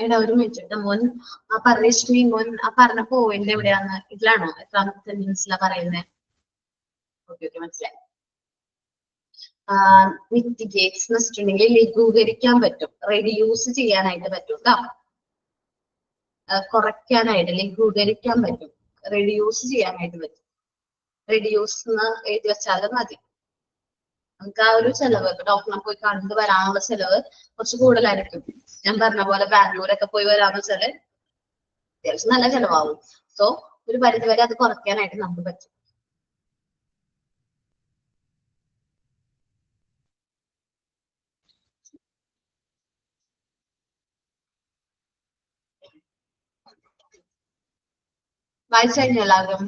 എടാ ഒരു മിനിറ്റ്, മോൻ രശ്മി മോൻ പറഞ്ഞ പോയിന്റ് എവിടെയാന്ന്, ഇതിലാണോ? എത്രാമത്തെ സെന്റൻസിലാ പറയുന്നത്? ഓക്കെ ഓക്കെ, മനസ്സിലായി. മിറ്റിഗേറ്റ്സ് എന്ന് വെച്ചിട്ടുണ്ടെങ്കിൽ ലഘൂകരിക്കാൻ പറ്റും, റെഡ്യൂസ് ചെയ്യാനായിട്ട് പറ്റും കേട്ടോ. കുറയ്ക്കാനായിട്ട് ലഘൂകരിക്കാൻ പറ്റും, റെഡ്യൂസ് ചെയ്യാനായിട്ട് പറ്റും. റെഡ്യൂസ് എന്ന് എഴുതി വെച്ചാലും മതി. നമുക്ക് ആ ഒരു ചെലവ്, ഡോക്ടറിനെ പോയി കണ്ടു വരാനുള്ള ചെലവ് കുറച്ച് കൂടുതലായിരിക്കും. ഞാൻ പറഞ്ഞ പോലെ ബാംഗ്ലൂരൊക്കെ പോയി വരാന്ന് വെച്ചാല് അത്യാവശ്യം നല്ല ചെലവാകും. സോ ഒരു പരിധിവരെ അത് കുറയ്ക്കാനായിട്ട് നമുക്ക് പറ്റും. വായിച്ചു കഴിഞ്ഞു എല്ലാവരും?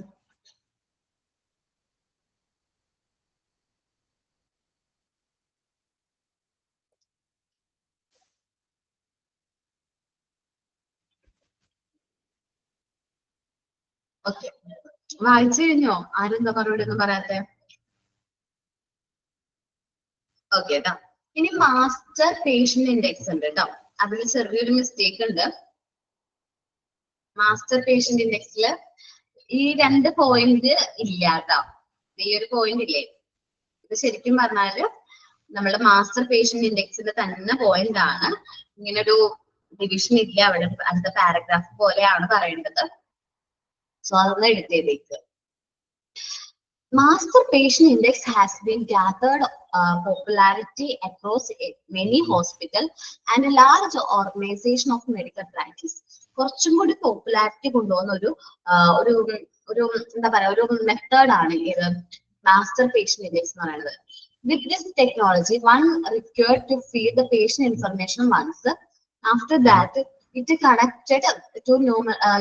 ഓക്കെ, വായിച്ചു കഴിഞ്ഞോ? ആരെന്താ മറുപടി ഒന്നും പറയാത്തെ? ഓക്കെ കേട്ടോ. ഇനി മാസ്റ്റർ പേഷ്യന്റ് ഇൻഡെക്സ് ഉണ്ട് കേട്ടോ. അതിൽ ചെറിയൊരു മിസ്റ്റേക്ക് ഉണ്ട്. മാസ്റ്റർ പേഷ്യന്റ് ഇൻഡെക്സിൽ ഈ 2 പോയിന്റ് ഇല്ല കേട്ടോ. ഈ ഒരു പോയിന്റ് ഇല്ലേ, ഇത് ശരിക്കും പറഞ്ഞാല് നമ്മുടെ മാസ്റ്റർ പേഷ്യന്റ് ഇൻഡെക്സിന്റെ തന്നെ പോയിന്റ് ആണ്. ഇങ്ങനൊരു ഡിവിഷൻ ഇല്ല അവിടെ. അടുത്ത പാരഗ്രാഫ് പോലെയാണ് പറയേണ്ടത്. സോ അതൊന്ന് എടുത്തേക്ക്. Master patient index has been gathered popularity across many hospitals and a large organization of medical practice. കുറച്ചും കൂടി പോപ്പുലാരിറ്റി കൊണ്ടുപോകുന്ന ഒരു എന്താ പറയാ ഒരു മെത്തേഡ് ആണ് ഇത് മാസ്റ്റർ പേഷ്യന്റ് ഇൻഡെക്സ് എന്ന് പറയുന്നത്. With this technology, one required to feed the patient information once. After that, it is connected to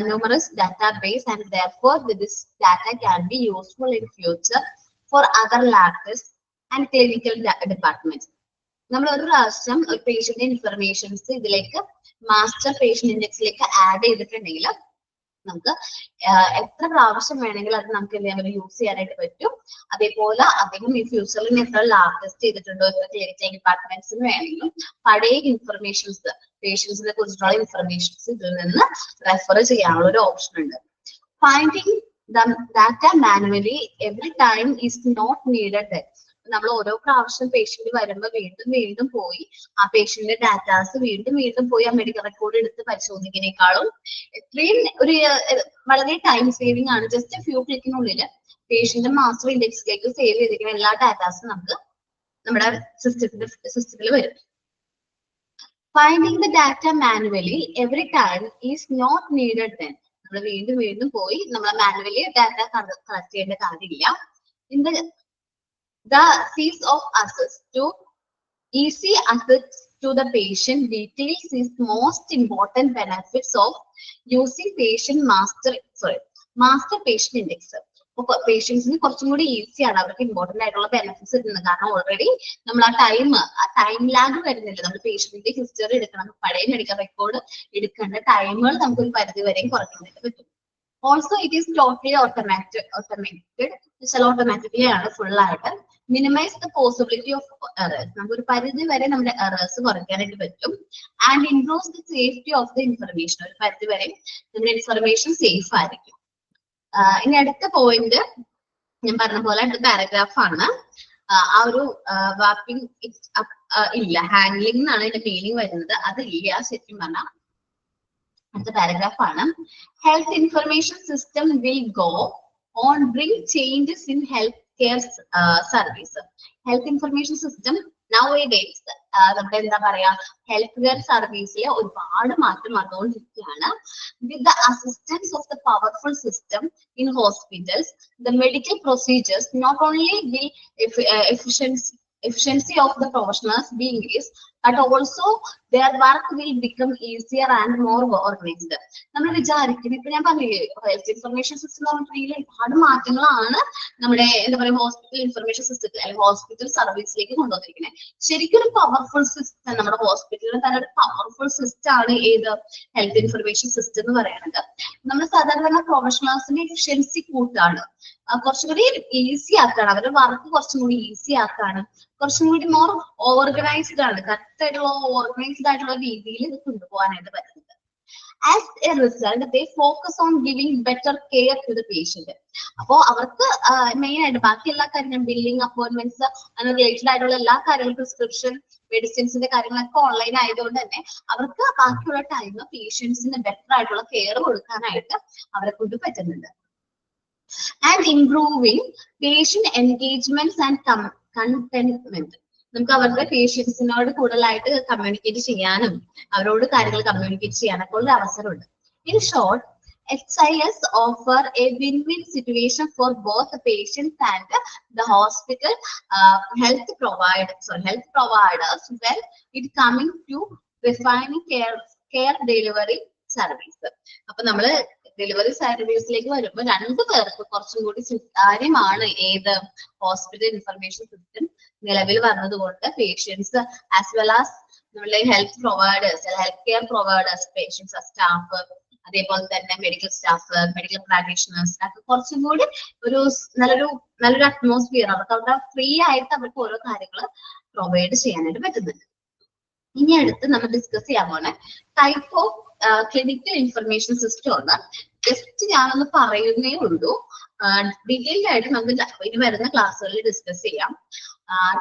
numerous database, and therefore this data can be useful in future for other lab tests and clinical departments. നമ്മൾ ഒരു പ്രാവശ്യം ഒരു patient informations ഇതിലേക്ക് master patient ഇൻഡെക്സിലേക്ക് add ചെയ്തിട്ടുണ്ടെങ്കിൽ നമുക്ക് എത്ര പ്രാവശ്യം വേണമെങ്കിൽ അത് നമുക്ക് എന്തെങ്കിലും യൂസ് ചെയ്യാനായിട്ട് പറ്റും. അതേപോലെ അദ്ദേഹം ഈ ഫ്യൂച്ചറിൽ എത്ര ലാബ് ടെസ്റ്റ് ചെയ്തിട്ടുണ്ടോ, എത്ര ക്ലിനിക്കൽ ഡിപ്പാർട്ട്മെന്റ്സിന് വേണമെങ്കിലും പഴയ ഇൻഫർമേഷൻസ് പേഷ്യൻസിനെ കുറിച്ചുള്ള ഇൻഫർമേഷൻസ് ഇതിൽ നിന്ന് റെഫർ ചെയ്യാനുള്ള ഒരു ഓപ്ഷൻ ഉണ്ട്. Finding the data manually every time is not needed. നമ്മൾ ഓരോ പ്രാവശ്യം പേഷ്യന്റ് വരുമ്പോൾ വീണ്ടും പോയി ആ പേഷ്യന്റിന്റെ ഡാറ്റാസ് വീണ്ടും പോയി ആ മെഡിക്കൽ റെക്കോർഡ് എടുത്ത് പരിശോധിക്കുന്നതിനേക്കാളും എത്രയും വളരെ ടൈം സേവിംഗ് ആണ്. ജസ്റ്റ് ഫ്യൂ ക്ലിക്കിനുള്ളിൽ പേഷ്യന്റ് മാസ്റ്റർ ഇൻഡെക്സിലേക്ക് സേവ് ചെയ്തിരിക്കുന്ന എല്ലാ ഡാറ്റാസും നമുക്ക് നമ്മുടെ സിസ്റ്റത്തിൽ വരും. Finding the data manually every time is not needed then. നമ്മൾ വീണ്ടും പോയി നമ്മൾ മാനുവലി ഡാറ്റ കളക്ട് ചെയ്യേണ്ട കാര്യമില്ല. In the cease of access to easy access to the patient details is most important benefits of using master patient index. പേഷ്യൻസിന് കുറച്ചും കൂടി ഈസിയാണ്, അവർക്ക് ഇമ്പോർട്ടന്റ് ആയിട്ടുള്ള ബെനിഫിറ്റ്സ് കിട്ടുന്നത്. കാരണം ഓൾറെഡി നമ്മൾ ആ ടൈം ലാഗ് വരുന്നില്ല. നമ്മൾ പേഷ്യന്റിന്റെ ഹിസ്റ്ററി എടുക്കണം, പഴയ മെഡിക്കൽ റെക്കോർഡ് എടുക്കേണ്ട ടൈമുകൾ നമുക്ക് ഒരു പരിധി വരെയും കുറയ്ക്കാനായിട്ട് പറ്റും. Also it is totally automated automatically ആണ് ഫുൾ ആയിട്ട്. Minimise the possibility of errors. നമുക്ക് ഒരു പരിധി വരെ നമ്മുടെ എറേഴ്സ് കുറയ്ക്കാനായിട്ട് പറ്റും. And improves the safety of the information. ഒരു പരിധി വരെ നമ്മുടെ ഇൻഫർമേഷൻ സേഫ് ആയിരിക്കും. ഇനി അടുത്ത പോയിന്റ് ഞാൻ പറഞ്ഞ പോലെ അടുത്ത പാരഗ്രാഫ് ആണ്. ആ ഒരു വാപ്പിംഗ് ഇല്ല, ഹാൻഡ്ലിംഗ് എന്നാണ് ഇതിന്റെ മീനിങ് വരുന്നത്. അതില്ല ശരിക്കും പറഞ്ഞാൽ. അടുത്ത പാരഗ്രാഫ് ആണ്. Health information system will go on bring changes in health care service. Health information system nowadays നമ്മുടെ എന്താ പറയാ ഹെൽത്ത് കെയർ സർവീസിൽ ഒരുപാട് മാറ്റം വന്നുകൊണ്ടിരിക്കുകയാണ്. With the assistance of the powerful system in hospitals, the medical procedures not only will efficiency of the professionals be increased, but also their work will become easier and more organized. നമ്മൾ വിചാരിക്കും, ഇപ്പൊ ഞാൻ പറഞ്ഞില്ലേ health information system എന്ന് പറഞ്ഞിട്ടുണ്ടെങ്കിൽ ഒരുപാട് മാറ്റങ്ങളാണ് നമ്മുടെ എന്താ പറയുക ഹോസ്പിറ്റൽ ഇൻഫർമേഷൻ സിസ്റ്റത്തിൽ അല്ലെങ്കിൽ ഹോസ്പിറ്റൽ സർവീസിലേക്ക് കൊണ്ടുവന്നിരിക്കുന്നത്. ശരിക്കും ഒരു പവർഫുൾ സിസ്റ്റം, നമ്മുടെ ഹോസ്പിറ്റലിൽ തന്നെ ഒരു പവർഫുൾ സിസ്റ്റം ആണ് ഏത് ഹെൽത്ത് ഇൻഫർമേഷൻ സിസ്റ്റം എന്ന് പറയുന്നത്. നമ്മൾ സാധാരണ പ്രൊഫഷണൽസിന്റെ എഫിഷ്യൻസി കൂട്ടാണ്, കുറച്ചും കൂടി ഈസി ആക്കാണ്, അവരുടെ വർക്ക് കുറച്ചും കൂടി ഈസി ആക്കാണ്, കുറച്ചും കൂടി മോർ ഓർഗനൈസ്ഡ് ആണ്, കറക്റ്റ് ആയിട്ടുള്ള ഓർഗനൈസ്ഡ് ആയിട്ടുള്ള രീതിയിൽ ഇത് കൊണ്ടുപോകാനായിട്ട് പറ്റുന്നത്. As a result they focus on giving better care to the patient. അപ്പോ അവർക്ക് മെയിൻ ആയിട്ട് ബാക്കി എല്ലാ കാര്യങ്ങളും ബില്ലിംഗ്, അപ്പോയിന്റ്മെന്റ്സ് അങ്ങനെ റിലേറ്റഡ് ആയിട്ടുള്ള എല്ലാ കാര്യങ്ങളും, പ്രിസ്ക്രിപ്ഷൻ മെഡിസിൻസിന്റെ കാര്യങ്ങളൊക്കെ ഓൺലൈൻ ആയതുകൊണ്ട് തന്നെ അവർക്ക് ബാക്കിയുള്ള ടൈം പേഷ്യൻസിന് ബെറ്റർ ആയിട്ടുള്ള കെയർ കൊടുക്കാനായിട്ട് അവരെ കൊണ്ട് പറ്റുന്നുണ്ട്. And improving patient engagements and contentment. നമുക്ക് അവരുടെ പേഷ്യൻസിനോട് കൂടുതലായിട്ട് കമ്മ്യൂണിക്കേറ്റ് ചെയ്യാനും അവരോട് കാര്യങ്ങൾ കമ്മ്യൂണിക്കേറ്റ് ചെയ്യാനൊക്കെ ഉള്ള അവസരമുണ്ട്. In short, HIS offer a win-win situation for both the patients and the hospital health providers. Well, it coming to refining care delivery service. അപ്പൊ നമ്മള് ഡെലിവറി സർവീസിലേക്ക് വരുമ്പോൾ രണ്ടു പേർക്ക് കുറച്ചും കൂടി സുതാര്യമാണ് ഏത് ഹോസ്പിറ്റൽ ഇൻഫർമേഷൻ സിസ്റ്റം നിലവിൽ വന്നതുകൊണ്ട് പേഷ്യൻസ് ആസ് വെൽ ആസ് നമ്മളുടെ health providers, health care providers, patients, staff, അതേപോലെ തന്നെ മെഡിക്കൽ സ്റ്റാഫ്, മെഡിക്കൽ പ്രാക്ടീഷണേഴ്സ് ഒക്കെ കുറച്ചും കൂടി ഒരു നല്ലൊരു അറ്റ്മോസ്ഫിയർ അവർക്ക് അവിടെ ഫ്രീ ആയിട്ട് അവർക്ക് ഓരോ കാര്യങ്ങൾ പ്രൊവൈഡ് ചെയ്യാനായിട്ട് പറ്റുന്നുണ്ട്. ഇനി അടുത്ത് നമ്മൾ ഡിസ്കസ് ചെയ്യാൻ പോണേ type of clinical information system ആണ്. ജസ്റ്റ് ഞാനൊന്ന് പറയുന്നേ ഉള്ളൂ, ഡീറ്റെയിൽഡ് ആയിട്ട് നമുക്ക് ഇനി വരുന്ന ക്ലാസ്സുകളിൽ ഡിസ്കസ് ചെയ്യാം.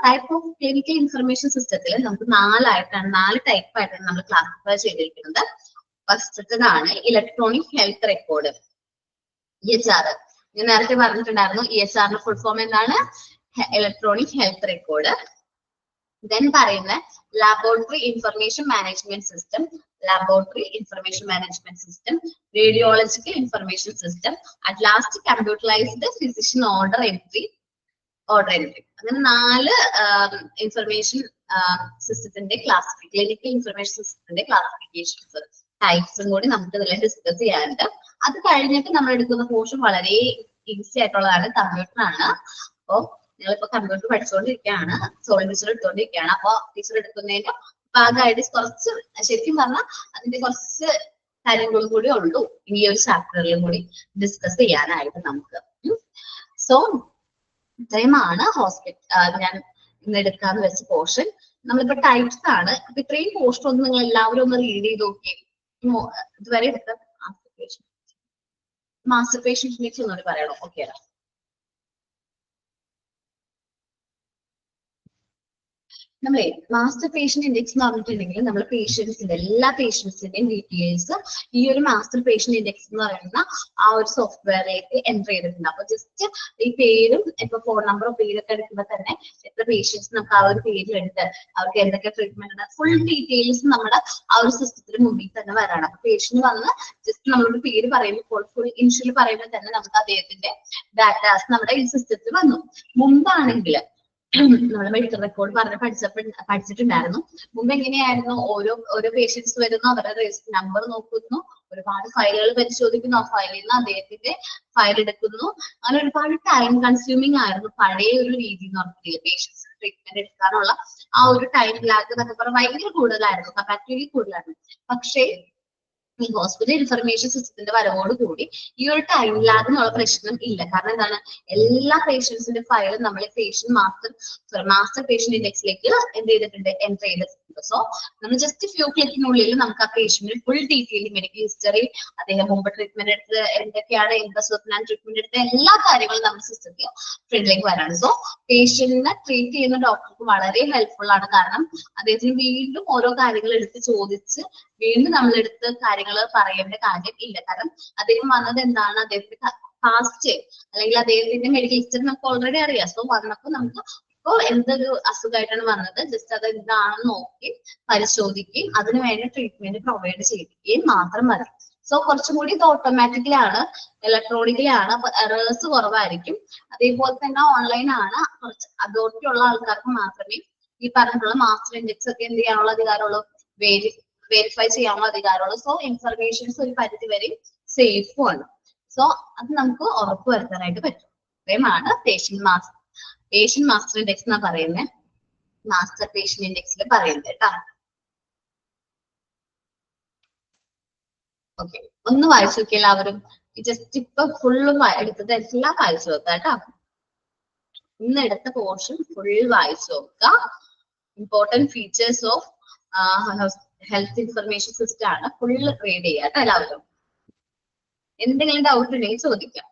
ടൈപ്പ് ഓഫ് ക്ലിനിക്കൽ ഇൻഫർമേഷൻ സിസ്റ്റത്തിൽ നമുക്ക് നാല് ടൈപ്പ് ആയിട്ടാണ് നമ്മൾ ക്ലാസിഫൈ ചെയ്തിരിക്കുന്നത്. ഫസ്റ്റത്തേതാണ് ഇലക്ട്രോണിക് ഹെൽത്ത് റെക്കോർഡ്, EHR. ഞാൻ നേരത്തെ പറഞ്ഞിട്ടുണ്ടായിരുന്നു EHRന്റെ ഫുൾ ഫോം എന്താണ്, ഇലക്ട്രോണിക് ഹെൽത്ത് റെക്കോർഡ്. ദെൻ പറയുന്ന laboratory information management system, radiological information system, at last computerised physician order entry. അങ്ങനെ 4 ഇൻഫർമേഷൻ സിസ്റ്റത്തിന്റെ ക്ലിനിക്കൽ ഇൻഫർമേഷൻ സിസ്റ്റത്തിന്റെ ക്ലാസിഫിക്കേഷൻസ് ടൈപ്സും കൂടി നമുക്ക് ഇതിൽ ഡിസ്കസ് ചെയ്യാറുണ്ട്. അത് കഴിഞ്ഞിട്ട് നമ്മൾ എടുക്കുന്ന പോർഷൻ വളരെ ഈസി ആയിട്ടുള്ളതാണ്, കമ്പ്യൂട്ടർ ആണ്. അപ്പോൾ നിങ്ങളിപ്പോ കമ്പ്യൂട്ടർ പഠിച്ചുകൊണ്ടിരിക്കുകയാണ്, സോളിഡ് ടീച്ചർ എടുത്തുകൊണ്ടിരിക്കുകയാണ്. അപ്പൊ ടീച്ചർ എടുക്കുന്നതിന്റെ ഭാഗമായിട്ട് കുറച്ച് ശരിക്കും പറഞ്ഞാൽ അതിന്റെ കുറച്ച് കാര്യങ്ങളും കൂടി ഉള്ളൂ ഈ ഒരു ചാപ്റ്ററിലും കൂടി ഡിസ്കസ് ചെയ്യാനായിട്ട് നമുക്ക്. സോ ഇത്രയുമാണ് ഞാൻ ഇന്ന് എടുക്കാന്ന് വെച്ച പോർഷൻ. നമ്മളിപ്പോ ടൈപ്സ് ആണ്. അപ്പൊ ഇത്രയും പോർഷൻ ഒന്ന് നിങ്ങൾ എല്ലാവരും ഒന്ന് റീഡ് ചെയ്ത് നോക്കി. ഇതുവരെ എടുത്ത മാസ്റ്റർ പേഷ്യൻ ഇൻഡെക്സ് ഒന്നുകൂടി പറയണോ? ഓക്കെ, നമ്മളെ മാസ്റ്റർ പേഷ്യന്റ് ഇൻഡെക്സ് എന്ന് പറഞ്ഞിട്ടുണ്ടെങ്കിൽ നമ്മൾ എല്ലാ പേഷ്യൻസിന്റെയും ഡീറ്റെയിൽസ് ഈ ഒരു മാസ്റ്റർ പേഷ്യന്റ് ഇൻഡെക്സ് എന്ന് പറയുന്ന ആ ഒരു സോഫ്റ്റ്വെയറിലേക്ക് എൻ്റർ ചെയ്തിട്ടുണ്ട്. അപ്പൊ ജസ്റ്റ് ഈ പേരും ഇപ്പൊ ഫോൺ നമ്പറോ പേരൊക്കെ എടുക്കുമ്പോൾ തന്നെ എത്ര പേഷ്യൻസ് നമുക്ക് ആ ഒരു പേരിലെടുത്ത് അവർക്ക് എന്തൊക്കെ ട്രീറ്റ്മെന്റ് ഉണ്ട് ഫുൾ ഡീറ്റെയിൽസ് നമ്മുടെ ആ ഒരു സിസ്റ്റത്തിന് മുമ്പിൽ തന്നെ വരാണ്. അപ്പൊ പേഷ്യന്റ് വന്ന് ജസ്റ്റ് നമ്മളോട് പേര് പറയുമ്പോൾ ഫുൾ ഇനിഷ്യൽ പറയുമ്പോൾ തന്നെ നമുക്ക് അദ്ദേഹത്തിന്റെ ഡാറ്റാസ് നമ്മുടെ ഈ സിസ്റ്റത്തിൽ വന്നു. മുമ്പാണെങ്കിൽ നമ്മൾ മെഡിക്കൽ റെക്കോർഡ് പഠിച്ചിട്ടുണ്ടായിരുന്നു. മുമ്പ് എങ്ങനെയായിരുന്നു, ഓരോ പേഷ്യൻസ് വരുന്നു, അവരുടെ രജിസ്റ്റർ നമ്പർ നോക്കുന്നു, ഒരുപാട് ഫയലുകൾ പരിശോധിക്കുന്നു, ആ ഫയലിൽ നിന്ന് അദ്ദേഹത്തിന്റെ ഫയൽ എടുക്കുന്നു. അങ്ങനെ ഒരുപാട് ടൈം കൺസ്യൂമിങ് ആയിരുന്നു പഴയ ഒരു രീതി എന്ന് പറഞ്ഞിട്ടില്ല. പേഷ്യൻസ് ട്രീറ്റ്മെന്റ് എടുക്കാനുള്ള ആ ഒരു ടൈം ലാഗ് എന്നൊക്കെ പറഞ്ഞാൽ ഭയങ്കര കൂടുതലായിരുന്നു, കമ്പാരിറ്റീവ്ലി കൂടുതലായിരുന്നു. പക്ഷേ ഈ ഹോസ്പിറ്റൽ ഇൻഫർമേഷൻ സിസ്റ്റത്തിന്റെ വരവോട് കൂടി ഈ ഒരു ടൈം ലാഗിനുള്ള പ്രശ്നം ഇല്ല. കാരണം എന്താണ്, എല്ലാ പേഷ്യൻസിന്റെ ഫയലും നമ്മൾ മാസ്റ്റർ പേഷ്യന്റ് ഇൻഡെക്സിലേക്ക് എന്ത് ചെയ്തിട്ടുണ്ട്, എൻ്റർ ചെയ്തിട്ടുണ്ട്. സോ നമ്മൾ ജസ്റ്റ് ഫ്യൂ ക്ലിക്കിനുള്ളിൽ നമുക്ക് ആ patient full detail, medical history, അദ്ദേഹം മുമ്പ് ട്രീറ്റ്മെന്റ് എടുത്ത് എന്തൊക്കെയാണ്, എന്തൊക്കെ ട്രീറ്റ്മെന്റ് എടുത്ത എല്ലാ കാര്യങ്ങളും നമ്മുടെ സിസ്റ്റത്തിൽ ഫ്രണ്ടിലേക്ക് വരാണ്. സോ പേഷ്യന്റിനെ ട്രീറ്റ് ചെയ്യുന്ന ഡോക്ടർക്ക് വളരെ ഹെൽപ്ഫുൾ ആണ്. കാരണം അദ്ദേഹത്തിന് വീണ്ടും ഓരോ കാര്യങ്ങൾ എടുത്ത് ചോദിച്ച് വീണ്ടും നമ്മളെടുത്ത് കാര്യങ്ങൾ പറയേണ്ട കാര്യം ഇല്ല. കാരണം അദ്ദേഹം വന്നത് എന്താണ്, അദ്ദേഹത്തിന്റെ പാസ്റ്റ് അല്ലെങ്കിൽ അദ്ദേഹത്തിന്റെ മെഡിക്കൽ ഹിസ്റ്ററി നമുക്ക് ഓൾറെഡി അറിയാം. സോ വന്നപ്പോൾ നമുക്ക് ഇപ്പോ എന്തൊരു അസുഖമായിട്ടാണ് വന്നത്, ജസ്റ്റ് അത് എന്താണെന്ന് നോക്കി പരിശോധിക്കുകയും അതിന് വേണ്ട ട്രീറ്റ്മെന്റ് പ്രൊവൈഡ് ചെയ്യിക്കുകയും മാത്രം മതി. സോ കുറച്ചും കൂടി ഇത് ഓട്ടോമാറ്റിക്കലാണ്, ഇലക്ട്രോണിക്കലി ആണ്, അപ്പൊ എറേഴ്സ് കുറവായിരിക്കും. അതേപോലെ തന്നെ ഓൺലൈൻ ആണ്. കുറച്ച് അതോറിറ്റി ഉള്ള ആൾക്കാർക്ക് മാത്രമേ ഈ പറഞ്ഞിട്ടുള്ള മാസ്റ്റർ ഇൻഡെക്സ് ഒക്കെ എന്ത് ചെയ്യാനുള്ള അധികാരമുള്ളൂ, വെരിഫൈ ചെയ്യാനുള്ള അധികാരമുള്ളൂ. സോ ഇൻഫർമേഷൻസ് ഒരു പരിധി വരെ സേഫും ആണ്. സോ അത് നമുക്ക് ഉറപ്പുവരുത്താനായിട്ട് പറ്റും. ഇത്രയുമാണ് പേഷ്യന്റ് മാസ്റ്റർ ഇൻഡെക്സ് എന്നാ പറയുന്നത്, മാസ്റ്റർ പേഷ്യന്റ് ഇൻഡെക്സിൽ പറയുന്നത് കേട്ടോ. ഓക്കെ, ഒന്ന് വായിച്ചു നോക്കി എല്ലാവരും. ജസ്റ്റ് ഇപ്പൊ ഫുള്ളും എടുത്തത് എല്ലാം വായിച്ചു നോക്കാം കേട്ടോ. ഇന്ന് എടുത്ത പോർഷൻ ഫുൾ വായിച്ചു നോക്കുക. Important features of health information system ആണ്. ഫുള്ള് റീഡ് ചെയ്യുക കേട്ടോ എല്ലാവരും. എന്തെങ്കിലും ഡൗട്ട് ഉണ്ടെങ്കിൽ ചോദിക്കാം.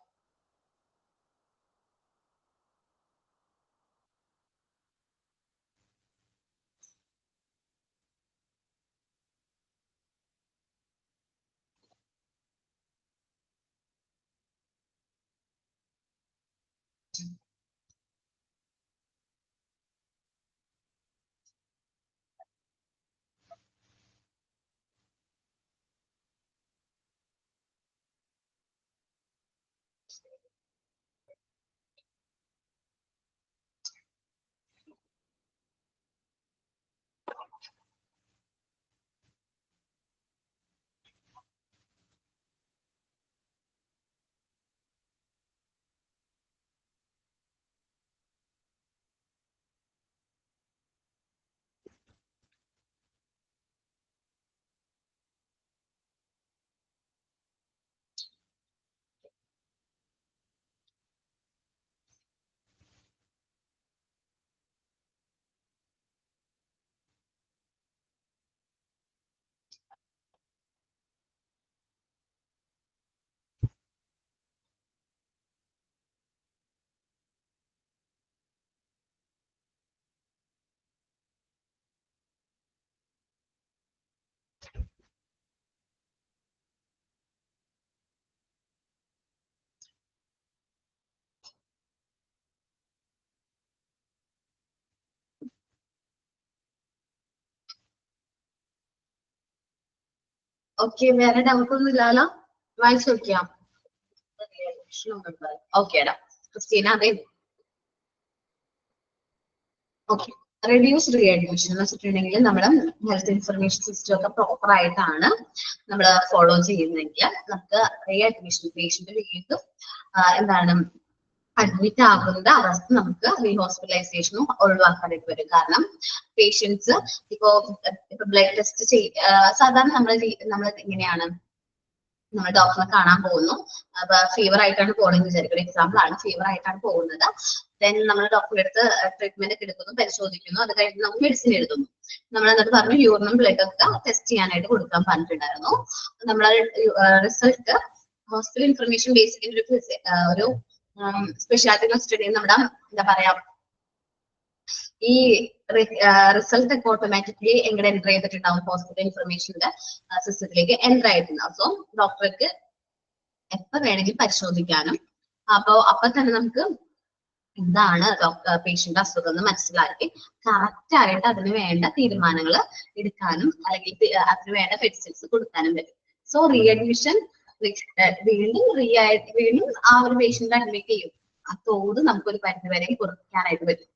ഓക്കെ, വേറെ ഡൗട്ട് ഒന്നും ഇല്ലല്ലോ? വായിച്ചു നോക്കിയാ ഓക്കേടാ ക്രിസ്റ്റീന. അതെ, ഓക്കെ. റെഡ്യൂസ് റീ അഡ്മിഷൻ എന്ന് വെച്ചിട്ടുണ്ടെങ്കിൽ നമ്മുടെ ഹെൽത്ത് ഇൻഫർമേഷൻ സിസ്റ്റം ഒക്കെ പ്രോപ്പർ ആയിട്ടാണ് നമ്മൾ ഫോളോ ചെയ്യുന്നതെങ്കിൽ നമുക്ക് റീ അഡ്മിഷൻ പേഷ്യന്റ് വീണ്ടും എന്താണ് അഡ്മിറ്റ് ആകുന്ന അവസ്ഥ നമുക്ക് റീ ഹോസ്പിറ്റലൈസേഷനും ഒഴിവാക്കാനായിട്ട് വരും. കാരണം പേഷ്യൻസ് ഇപ്പോ ബ്ലഡ് ടെസ്റ്റ് സാധാരണ നമ്മൾ എങ്ങനെയാണ്, നമ്മൾ ഡോക്ടറെ കാണാൻ പോകുന്നു, അപ്പൊ ഫീവർ ആയിട്ടാണ് പോകുന്നത് വിചാരിക്കും, എക്സാമ്പിൾ ആണ്, ഫീവർ ആയിട്ടാണ് പോകുന്നത്. ദെൻ നമ്മൾ ഡോക്ടറെ അടുത്ത് ട്രീറ്റ്മെന്റ് ഒക്കെ എടുക്കുന്നു, പരിശോധിക്കുന്നു, അത് കഴിഞ്ഞ് നമുക്ക് മെഡിസിൻ എഴുതുന്നു. നമ്മൾ എന്നിട്ട് പറഞ്ഞു യൂറിനും ബ്ലഡ് ഒക്കെ ടെസ്റ്റ് ചെയ്യാനായിട്ട് കൊടുക്കാൻ പറഞ്ഞിട്ടുണ്ടായിരുന്നു. നമ്മളെ റിസൾട്ട് ഹോസ്പിറ്റൽ ഇൻഫർമേഷൻ ബേസിക് ഒരു സ്പെഷ്യാലിറ്റി വെച്ചിട്ടുണ്ടെങ്കിൽ നമ്മുടെ എന്താ പറയാ ഈ റിസൾട്ട് ഒക്കെ ഓട്ടോമാറ്റിക്കലി എങ്ങനെ എൻ്റർ ചെയ്തിട്ടുണ്ടാവും, ഹോസ്പിറ്റൽ ഇൻഫർമേഷന്റെ സിസ്റ്റത്തിലേക്ക് എൻ്റർ ആയിട്ടുണ്ടാവും. സോ ഡോക്ടർക്ക് എപ്പോ വേണമെങ്കിൽ പരിശോധിക്കാനും അപ്പൊ തന്നെ നമുക്ക് എന്താണ് പേഷ്യന്റ് അസുഖം എന്ന് മനസ്സിലാക്കി കറക്റ്റ് ആയിട്ട് അതിന് വേണ്ട തീരുമാനങ്ങൾ എടുക്കാനും അല്ലെങ്കിൽ അതിന് വേണ്ട മെഡിസിൻസ് കൊടുക്കാനും പറ്റും. സോ റീ അഡ്മിഷൻ വീണ്ടും ആ ഒരു പേഷ്യന്റ് അഡ്മിറ്റ് ചെയ്യും, ആ തോത് നമുക്കൊരു പരിധി വരെ കുറയ്ക്കാനായിട്ട് പറ്റും.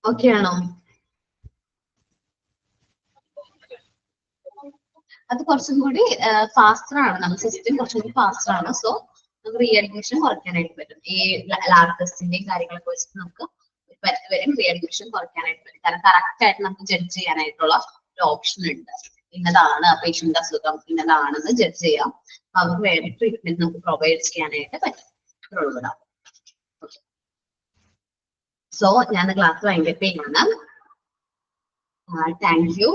ഓക്കെ ആണോ? അത് കുറച്ചും കൂടി ഫാസ്റ്റർ ആണ്, നമ്മുടെ സിസ്റ്റം കുറച്ചും കൂടി ഫാസ്റ്റർ ആണ്. സോ നമുക്ക് റീ അഡ്മിഷൻ കുറയ്ക്കാനായിട്ട് പറ്റും. ഈ ലാബ് ടെസ്റ്റിന്റെയും കാര്യങ്ങളൊക്കെ വെച്ചിട്ട് നമുക്ക് ഒരു പരിധി വരെ റീ അഡ്മിഷൻ കുറയ്ക്കാനായിട്ട് പറ്റും. കാരണം കറക്റ്റ് ആയിട്ട് നമുക്ക് ജഡ്ജ് ചെയ്യാനായിട്ടുള്ള ഒരു ഓപ്ഷൻ ഉണ്ട്. ഇന്നതാണ് പേഷ്യന്റ് അസുഖം, ഇന്നതാണെന്ന് ജഡ്ജ് ചെയ്യാം. അവർക്ക് വേണ്ട ട്രീറ്റ്മെന്റ് നമുക്ക് പ്രൊവൈഡ് ചെയ്യാനായിട്ട് പറ്റും. സോ ഞാൻ ക്ലാസ് വൈൻഡപ്പ് ചെയ്യാണ്. Thank you.